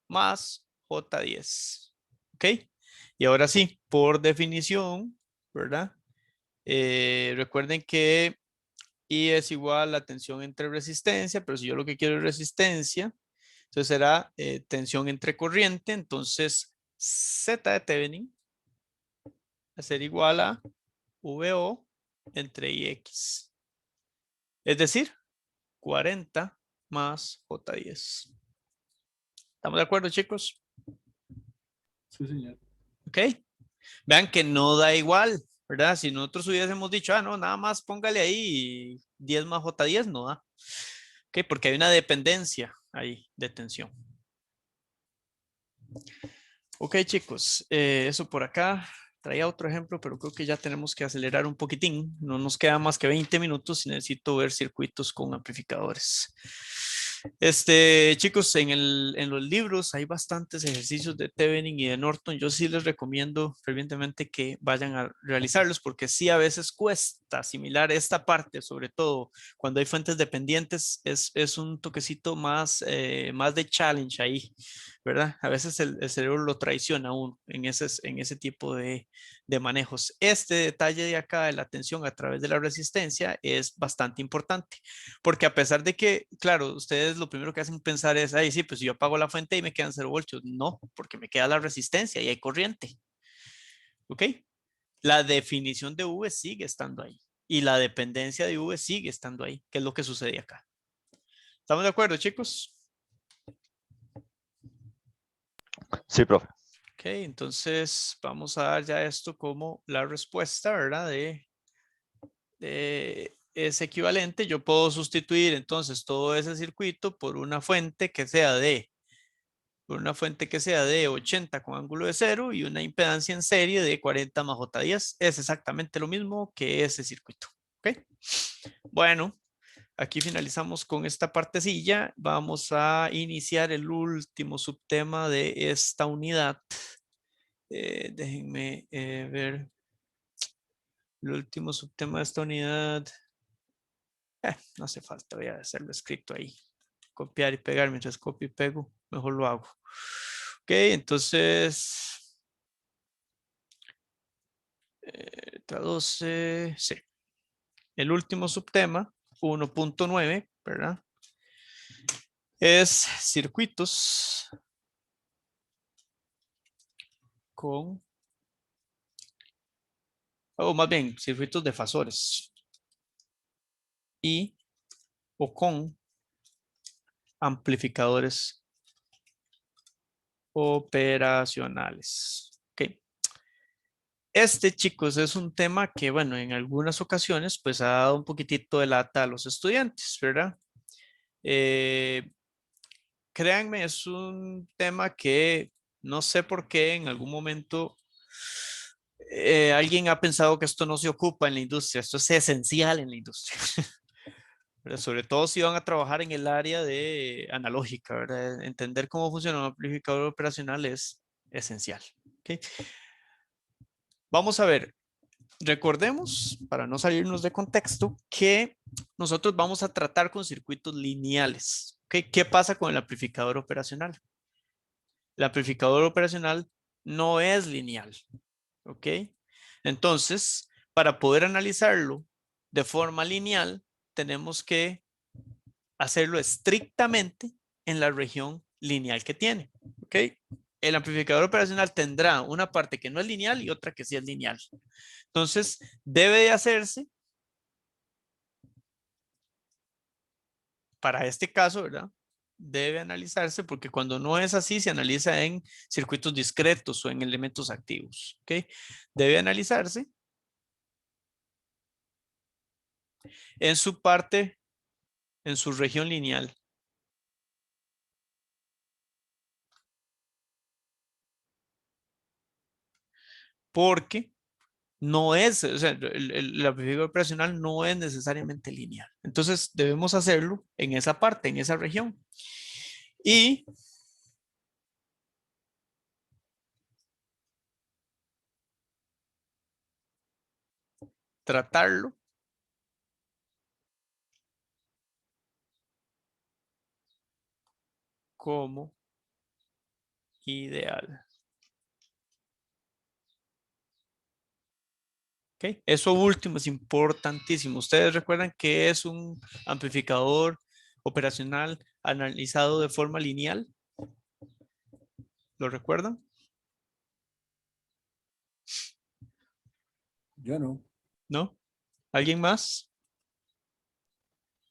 Más J10. ¿Ok? Y ahora sí, por definición, ¿verdad? Recuerden que I es igual a tensión entre resistencia, pero si yo lo que quiero es resistencia, entonces será tensión entre corriente, entonces Z de Thevenin va a ser igual a VO entre IX. Es decir, 40 más J10. ¿Estamos de acuerdo, chicos? Sí, señor. Ok. Vean que no da igual, ¿verdad? Si nosotros hubiésemos dicho, no, nada más póngale ahí 10 más J10, no da. Ok, porque hay una dependencia ahí de tensión. Ok, chicos, eso por acá. Traía otro ejemplo, pero creo que ya tenemos que acelerar un poquitín. No nos queda más que 20 minutos y necesito ver circuitos con amplificadores. Chicos, en los libros hay bastantes ejercicios de Thevenin y de Norton. Yo sí les recomiendo fervientemente que vayan a realizarlos porque sí a veces cuesta asimilar esta parte, sobre todo cuando hay fuentes dependientes, es un toquecito más, más de challenge ahí, ¿verdad? A veces el cerebro lo traiciona aún en ese tipo de manejos. Este detalle de acá de la tensión a través de la resistencia es bastante importante, porque a pesar de que, claro, ustedes lo primero que hacen pensar es, ay, sí, pues si yo apago la fuente y me quedan 0 voltios. No, porque me queda la resistencia y hay corriente. ¿Ok? La definición de V sigue estando ahí y la dependencia de V sigue estando ahí, que es lo que sucede acá. ¿Estamos de acuerdo, chicos? Sí, profe. Ok, entonces vamos a dar ya esto como la respuesta, ¿verdad? Es equivalente. Yo puedo sustituir entonces todo ese circuito por una fuente que sea de 80 con ángulo de 0 y una impedancia en serie de 40 más J10. Es exactamente lo mismo que ese circuito. ¿Ok? Bueno, aquí finalizamos con esta partecilla. Vamos a iniciar el último subtema de esta unidad. Déjenme ver el último subtema de esta unidad. No hace falta, voy a hacerlo escrito ahí. Copiar y pegar, mientras copio y pego, mejor lo hago. Ok, entonces Letra 12, sí. El último subtema, 1.9, ¿verdad? Es circuitos con, o más bien, circuitos de fasores y o con amplificadores operacionales. Ok. Este, chicos, es un tema que, bueno, en algunas ocasiones, pues ha dado un poquitito de lata a los estudiantes, ¿verdad? Créanme, es un tema que no sé por qué en algún momento alguien ha pensado que esto no se ocupa en la industria. Esto es esencial en la industria. Pero sobre todo si van a trabajar en el área de analógica, ¿verdad? Entender cómo funciona un amplificador operacional es esencial. ¿Okay? Vamos a ver. Recordemos, para no salirnos de contexto, que nosotros vamos a tratar con circuitos lineales. ¿Okay? ¿Qué pasa con el amplificador operacional? El amplificador operacional no es lineal. ¿Ok? Entonces, para poder analizarlo de forma lineal, tenemos que hacerlo estrictamente en la región lineal que tiene. ¿Ok? El amplificador operacional tendrá una parte que no es lineal y otra que sí es lineal. Entonces, debe de hacerse, para este caso, ¿verdad? Debe analizarse porque cuando no es así, se analiza en circuitos discretos o en elementos activos. ¿Ok? Debe analizarse en su parte, en su región lineal. Porque no es, o sea, el amplificador operacional no es necesariamente lineal. Entonces debemos hacerlo en esa parte, en esa región. Y tratarlo como ideal. ¿Okay? Eso último es importantísimo. Ustedes recuerdan que es un amplificador operacional analizado de forma lineal. ¿Lo recuerdan? Yo no. ¿No? ¿Alguien más?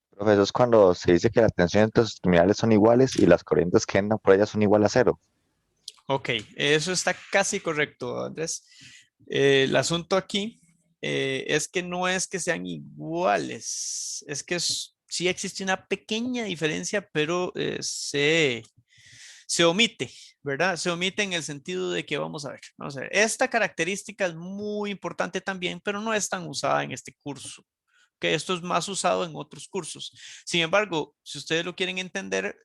Profesor, es cuando se dice que las tensiones entre sus terminales son iguales y las corrientes que entran por ellas son igual a cero. Ok, eso está casi correcto, Andrés. El asunto aquí es que no es que sean iguales, es que sí existe una pequeña diferencia, pero se omite, ¿verdad? Se omite en el sentido de que vamos a ver, esta característica es muy importante también, pero no es tan usada en este curso. Que esto es más usado en otros cursos. Sin embargo, si ustedes lo quieren entender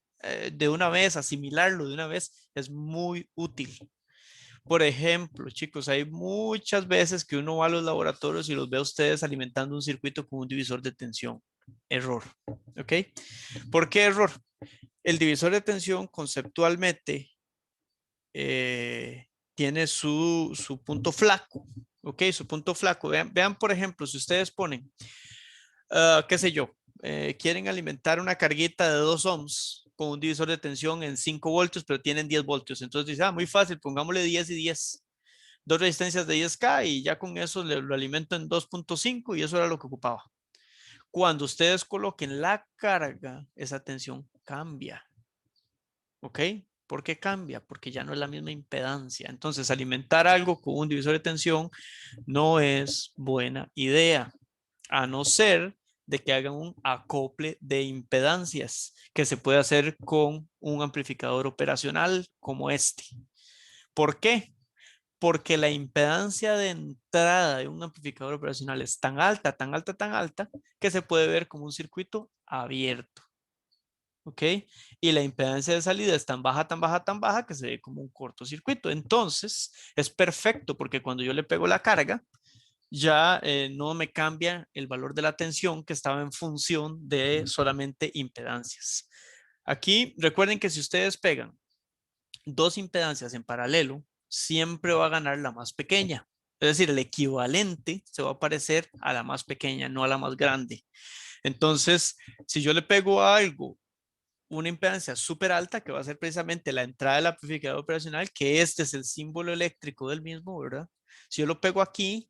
de una vez, asimilarlo de una vez, es muy útil. Por ejemplo, chicos, hay muchas veces que uno va a los laboratorios y los ve a ustedes alimentando un circuito con un divisor de tensión. Error. ¿Ok? ¿Por qué error? El divisor de tensión conceptualmente tiene su punto flaco. ¿Ok? Su punto flaco. Vean, por ejemplo, si ustedes ponen qué sé yo, quieren alimentar una carguita de 2 ohms con un divisor de tensión en 5 voltios, pero tienen 10 voltios. Entonces dice, muy fácil, pongámosle 10 y 10. Dos resistencias de 10K y ya con eso lo alimento en 2.5 y eso era lo que ocupaba. Cuando ustedes coloquen la carga, esa tensión cambia. ¿Ok? ¿Por qué cambia? Porque ya no es la misma impedancia. Entonces, alimentar algo con un divisor de tensión no es buena idea, a no ser de que hagan un acople de impedancias que se puede hacer con un amplificador operacional como este. ¿Por qué? Porque la impedancia de entrada de un amplificador operacional es tan alta, tan alta, tan alta, que se puede ver como un circuito abierto. ¿Ok? Y la impedancia de salida es tan baja, tan baja, tan baja que se ve como un cortocircuito. Entonces, es perfecto porque cuando yo le pego la carga, ya no me cambia el valor de la tensión que estaba en función de solamente impedancias. Aquí recuerden que si ustedes pegan dos impedancias en paralelo, siempre va a ganar la más pequeña. Es decir, el equivalente se va a parecer a la más pequeña, no a la más grande. Entonces, si yo le pego a algo una impedancia súper alta, que va a ser precisamente la entrada del amplificador operacional, que este es el símbolo eléctrico del mismo, ¿verdad? Si yo lo pego aquí,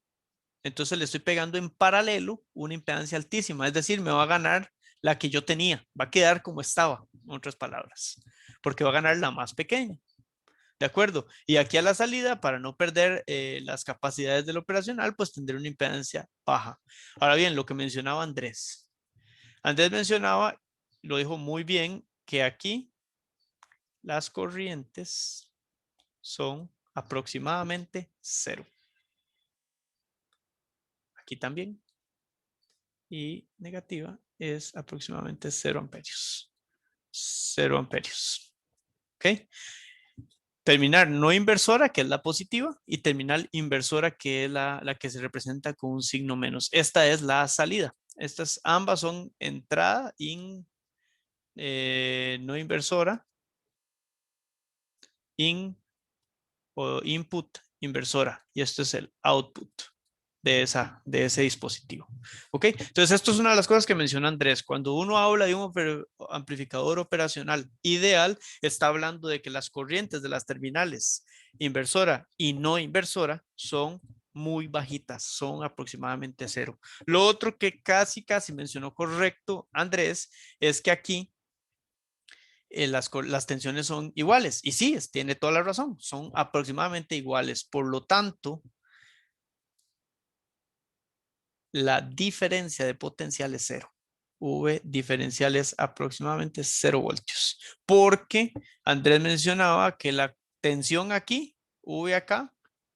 entonces le estoy pegando en paralelo una impedancia altísima, es decir, me va a ganar la que yo tenía, va a quedar como estaba, en otras palabras, porque va a ganar la más pequeña. ¿De acuerdo? Y aquí a la salida, para no perder las capacidades del operacional, pues tendré una impedancia baja. Ahora bien, lo que mencionaba Andrés. Andrés mencionaba, lo dijo muy bien, que aquí las corrientes son aproximadamente 0. Aquí también. Y negativa es aproximadamente 0 amperios. 0 amperios. ¿Ok? Terminal no inversora, que es la positiva, y terminal inversora, que es la que se representa con un signo menos. Esta es la salida. Estas ambas son entrada no inversora, o input inversora, y esto es el output de ese dispositivo. ¿Ok? Entonces, esto es una de las cosas que menciona Andrés. Cuando uno habla de un amplificador operacional ideal, está hablando de que las corrientes de las terminales inversora y no inversora son muy bajitas, son aproximadamente 0. Lo otro que casi mencionó correcto Andrés es que aquí las tensiones son iguales. Y sí, tiene toda la razón, son aproximadamente iguales. Por lo tanto, la diferencia de potencial es 0. V diferencial es aproximadamente 0 voltios. Porque Andrés mencionaba que la tensión aquí, V acá,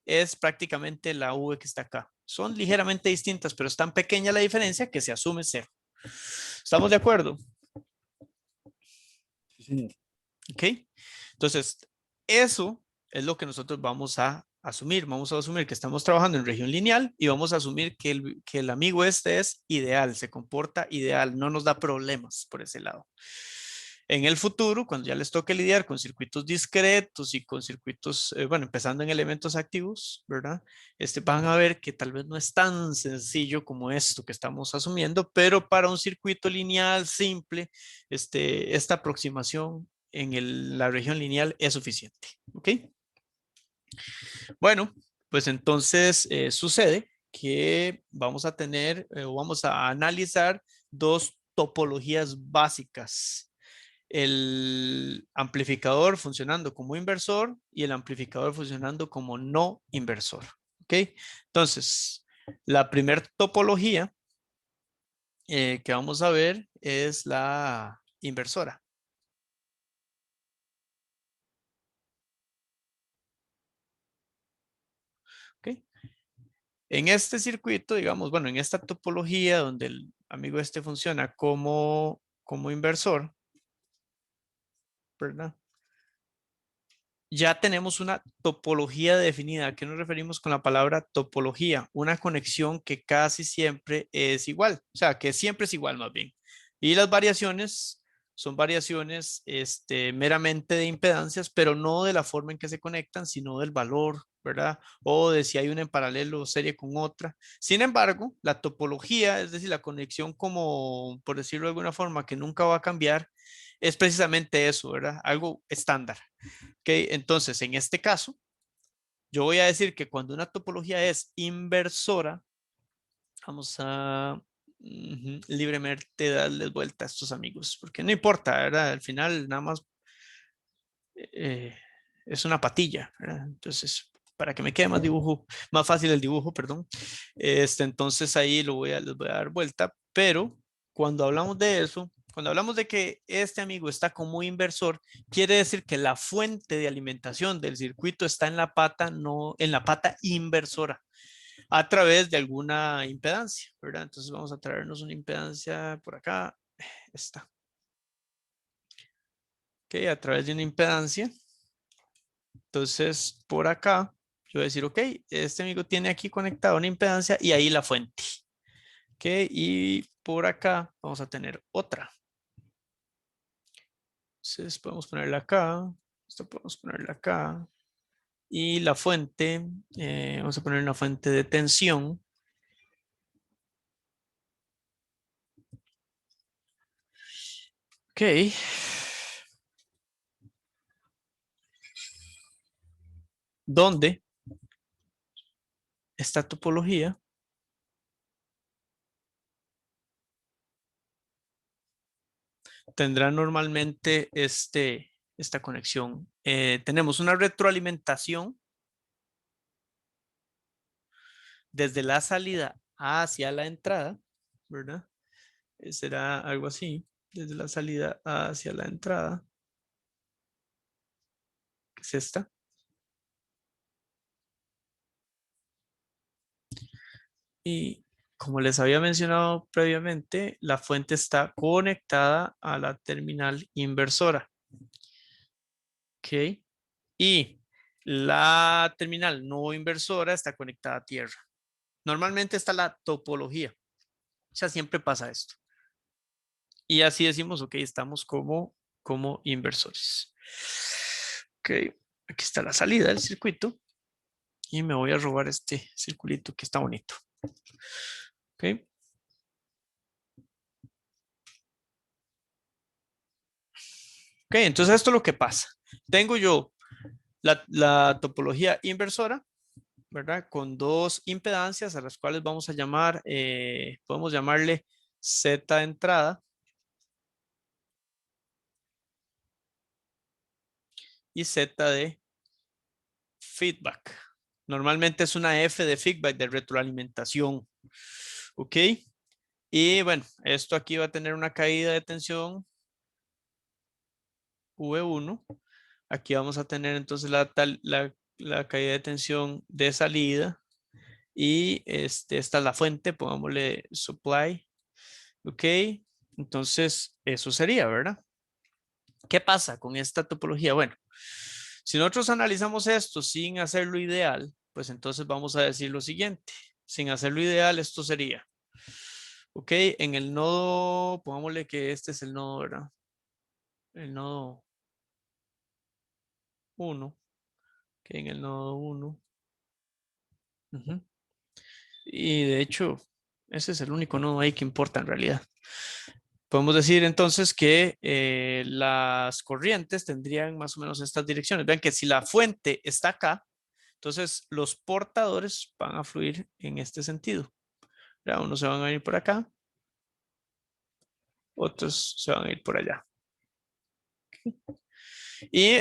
es prácticamente la V que está acá. Son ligeramente distintas, pero es tan pequeña la diferencia que se asume 0. ¿Estamos de acuerdo? Sí, señor. ¿Ok? Entonces, eso es lo que nosotros vamos a asumir. Vamos a asumir que estamos trabajando en región lineal y vamos a asumir que el amigo este es ideal, se comporta ideal, no nos da problemas por ese lado. En el futuro, cuando ya les toque lidiar con circuitos discretos y con circuitos, bueno, empezando en elementos activos, ¿verdad? Van a ver que tal vez no es tan sencillo como esto que estamos asumiendo, pero para un circuito lineal simple, esta aproximación en la región lineal es suficiente. ¿Ok? Bueno, pues entonces sucede que vamos a tener o vamos a analizar dos topologías básicas. El amplificador funcionando como inversor y el amplificador funcionando como no inversor. ¿Ok? Entonces, la primera topología que vamos a ver es la inversora. ¿Ok? En este circuito, digamos, bueno, en esta topología donde el amigo este funciona como inversor, ¿verdad? Ya tenemos una topología definida. ¿A qué nos referimos con la palabra topología? Una conexión que casi siempre es igual, o sea, que siempre es igual más bien. Y las variaciones son variaciones meramente de impedancias, pero no de la forma en que se conectan, sino del valor, ¿verdad? O de si hay una en paralelo serie con otra. Sin embargo, la topología, es decir, la conexión como, por decirlo de alguna forma, que nunca va a cambiar, es precisamente eso, ¿verdad? Algo estándar. ¿Ok? Entonces, en este caso, yo voy a decir que cuando una topología es inversora, vamos a libremente darles vuelta a estos amigos, porque no importa, ¿verdad? Al final nada más es una patilla, ¿verdad? Entonces, para que me quede más fácil el dibujo, perdón, entonces ahí les voy a dar vuelta, pero cuando hablamos de eso, cuando hablamos de que este amigo está como inversor, quiere decir que la fuente de alimentación del circuito está en la pata, no en la pata inversora, a través de alguna impedancia, ¿verdad? Entonces vamos a traernos una impedancia por acá, esta. Ok, a través de una impedancia. Entonces, por acá, yo voy a decir, ok, este amigo tiene aquí conectado una impedancia y ahí la fuente. Ok, y por acá vamos a tener otra. Entonces, podemos ponerla acá. Esto podemos ponerla acá. Y la fuente, vamos a poner una fuente de tensión. Ok. ¿Dónde esta topología tendrá normalmente esta conexión? Tenemos una retroalimentación desde la salida hacia la entrada, ¿verdad? Será algo así, desde la salida hacia la entrada, que es esta. Y como les había mencionado previamente, la fuente está conectada a la terminal inversora. Ok. Y la terminal no inversora está conectada a tierra. Normalmente está la topología. O sea, siempre pasa esto. Y así decimos, ok, estamos como inversores. Ok, aquí está la salida del circuito. Y me voy a robar este circulito que está bonito. Ok. Ok, entonces esto es lo que pasa. Tengo yo la topología inversora, ¿verdad? Con dos impedancias a las cuales vamos a llamar, podemos llamarle Z de entrada y Z de feedback. Normalmente es una F de feedback, de retroalimentación. ¿Ok? Y bueno, esto aquí va a tener una caída de tensión V1. Aquí vamos a tener entonces la caída de tensión de salida. Y esta es la fuente, pongámosle supply. Ok, entonces eso sería, ¿verdad? ¿Qué pasa con esta topología? Bueno, si nosotros analizamos esto sin hacerlo ideal, pues entonces vamos a decir lo siguiente. Sin hacerlo ideal, esto sería. Ok, en el nodo, pongámosle que este es el nodo, ¿verdad? El nodo 1. Que en el nodo 1. Y de hecho, ese es el único nodo ahí que importa en realidad. Podemos decir entonces que las corrientes tendrían más o menos estas direcciones. Vean que si la fuente está acá, entonces los portadores van a fluir en este sentido. ¿Verdad? Unos se van a ir por acá, otros se van a ir por allá. Y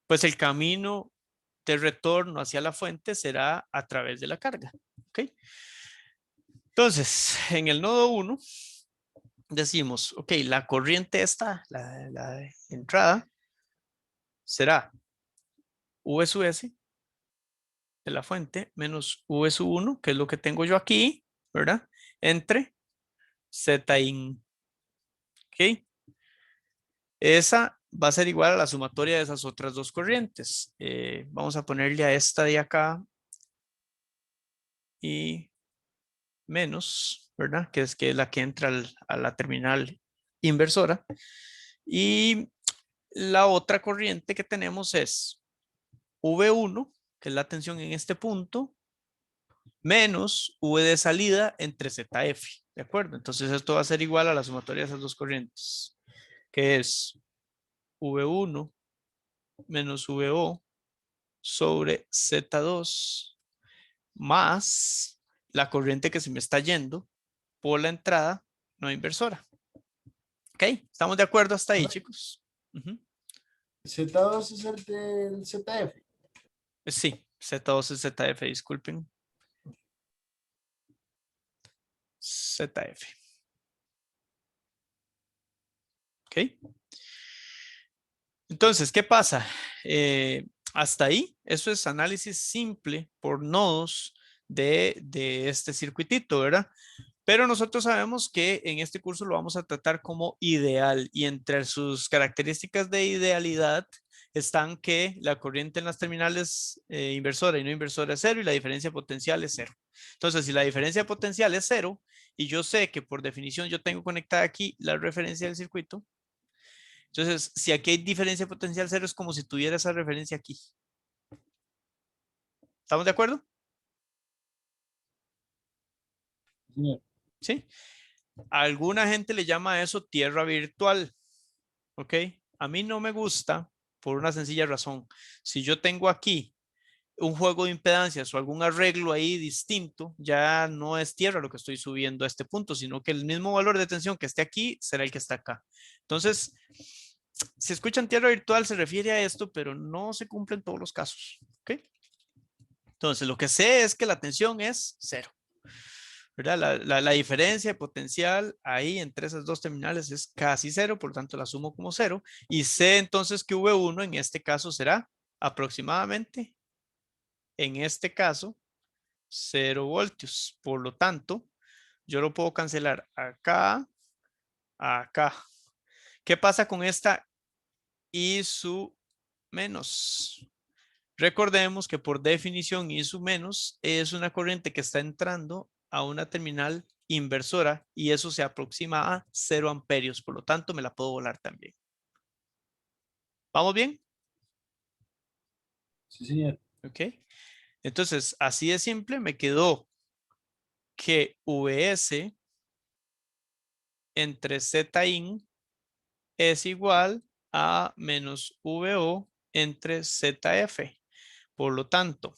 pues el camino de retorno hacia la fuente será a través de la carga. ¿Ok? Entonces, en el nodo 1 decimos, ok, la corriente esta, la de entrada, será V sub S de la fuente menos V sub 1, que es lo que tengo yo aquí, ¿verdad? Entre Z in. ¿Ok? Esa va a ser igual a la sumatoria de esas otras dos corrientes. Vamos a ponerle a esta de acá y menos, ¿verdad? Que es la que entra a la terminal inversora. Y la otra corriente que tenemos es V1, que es la tensión en este punto, menos V de salida entre ZF. ¿De acuerdo? Entonces esto va a ser igual a la sumatoria de esas dos corrientes, que es V1 menos VO sobre Z2 más la corriente que se me está yendo por la entrada no inversora. ¿Ok? ¿Estamos de acuerdo hasta ahí, chicos? Z2 es el del ZF. Sí, Z2 es ZF, disculpen. ZF. ¿Ok? Entonces, ¿qué pasa? Hasta ahí, eso es análisis simple por nodos de este circuitito, ¿verdad? Pero nosotros sabemos que en este curso lo vamos a tratar como ideal y entre sus características de idealidad están que la corriente en las terminales inversora y no inversora es 0 y la diferencia potencial es 0. Entonces, si la diferencia potencial es 0 y yo sé que por definición yo tengo conectada aquí la referencia del circuito, Entonces, si aquí hay diferencia potencial cero, es como si tuviera esa referencia aquí. ¿Estamos de acuerdo? Señor. ¿Sí? Alguna gente le llama a eso tierra virtual. ¿Ok? A mí no me gusta por una sencilla razón. Si yo tengo aquí un juego de impedancias o algún arreglo ahí distinto, ya no es tierra lo que estoy subiendo a este punto, sino que el mismo valor de tensión que esté aquí será el que está acá. Entonces, si escuchan tierra virtual se refiere a esto, pero no se cumple en todos los casos. ¿Ok? Entonces, lo que sé es que la tensión es cero. ¿Verdad? La diferencia de potencial ahí entre esas dos terminales es casi cero, por lo tanto la sumo como cero. Y sé entonces que V1 en este caso será aproximadamente, en este caso, 0 voltios. Por lo tanto, yo lo puedo cancelar acá, acá. ¿Qué pasa con esta I su menos? Recordemos que por definición I su menos es una corriente que está entrando a una terminal inversora y eso se aproxima a 0 amperios. Por lo tanto, me la puedo volar también. ¿Vamos bien? Sí, señor. Ok. Entonces, así de simple me quedó que VS entre Zin es igual a menos VO entre ZF. Por lo tanto,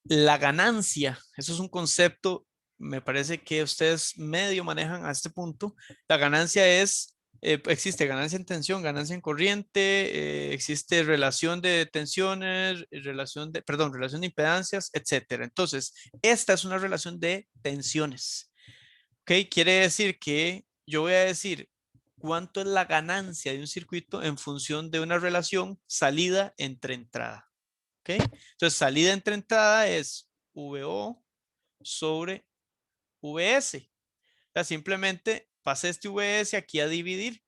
la ganancia, eso es un concepto, me parece que ustedes medio manejan a este punto. La ganancia es, existe ganancia en tensión, ganancia en corriente, existe relación de tensiones, relación de impedancias, etcétera. Entonces, esta es una relación de tensiones. ¿Ok? Quiere decir que yo voy a decir cuánto es la ganancia de un circuito en función de una relación salida entre entrada. ¿Ok? Entonces, salida entre entrada es VO sobre VS. O sea, simplemente pasé este VS aquí a dividir.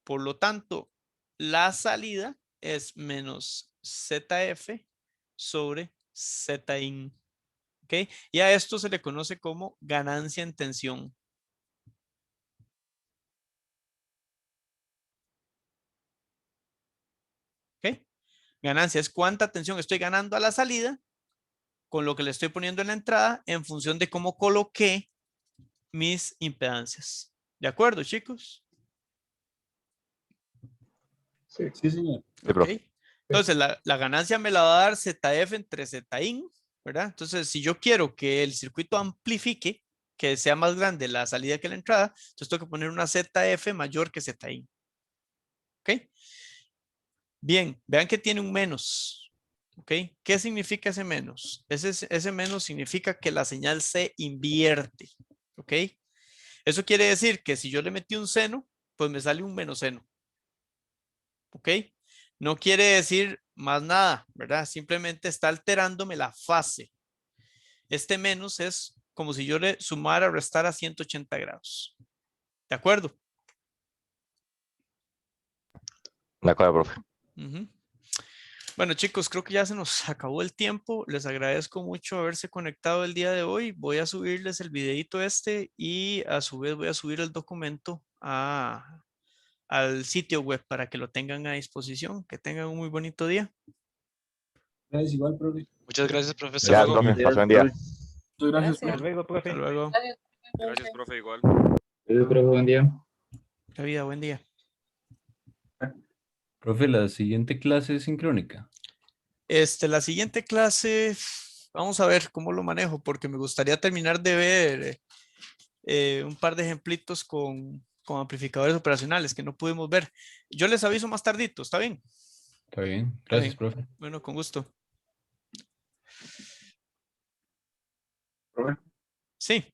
Por lo tanto, la salida es menos ZF sobre Zin. ¿Ok? Y a esto se le conoce como ganancia en tensión. ¿Ok? Ganancia es cuánta tensión estoy ganando a la salida con lo que le estoy poniendo en la entrada en función de cómo coloqué mis impedancias. ¿De acuerdo, chicos? Sí. Sí, señor. Sí, Ok. profe. Entonces, la ganancia me la va a dar ZF entre Zin, ¿verdad? Entonces, si yo quiero que el circuito amplifique, que sea más grande la salida que la entrada, entonces tengo que poner una ZF mayor que Zin. ¿Ok? Bien, vean que tiene un menos. ¿Ok? ¿Qué significa ese menos? Ese menos significa que la señal se invierte. ¿Ok? Eso quiere decir que si yo le metí un seno, pues me sale un menos seno. ¿Ok? No quiere decir más nada, ¿verdad? Simplemente está alterándome la fase. Este menos es como si yo le sumara o restara 180 grados. ¿De acuerdo? De acuerdo, profe. Uh-huh. Bueno, chicos, creo que ya se nos acabó el tiempo. Les agradezco mucho haberse conectado el día de hoy. Voy a subirles el videito este y a su vez voy a subir el documento al sitio web para que lo tengan a disposición. Que tengan un muy bonito día. Gracias, igual, profe. Muchas gracias, profe. Hasta Gracias, luego. profe. Pasó buen día. Muchas gracias, Hasta profe. luego, profe. Hasta luego. Gracias, profe, igual. Profe, buen día. La vida, buen día. Profe, la siguiente clase es sincrónica. La siguiente clase, vamos a ver cómo lo manejo, porque me gustaría terminar de ver un par de ejemplitos con amplificadores operacionales que no pudimos ver. Yo les aviso más tardito, ¿está bien? Está bien. Está Gracias, bien. profe. Bueno, con gusto. Profe. Sí.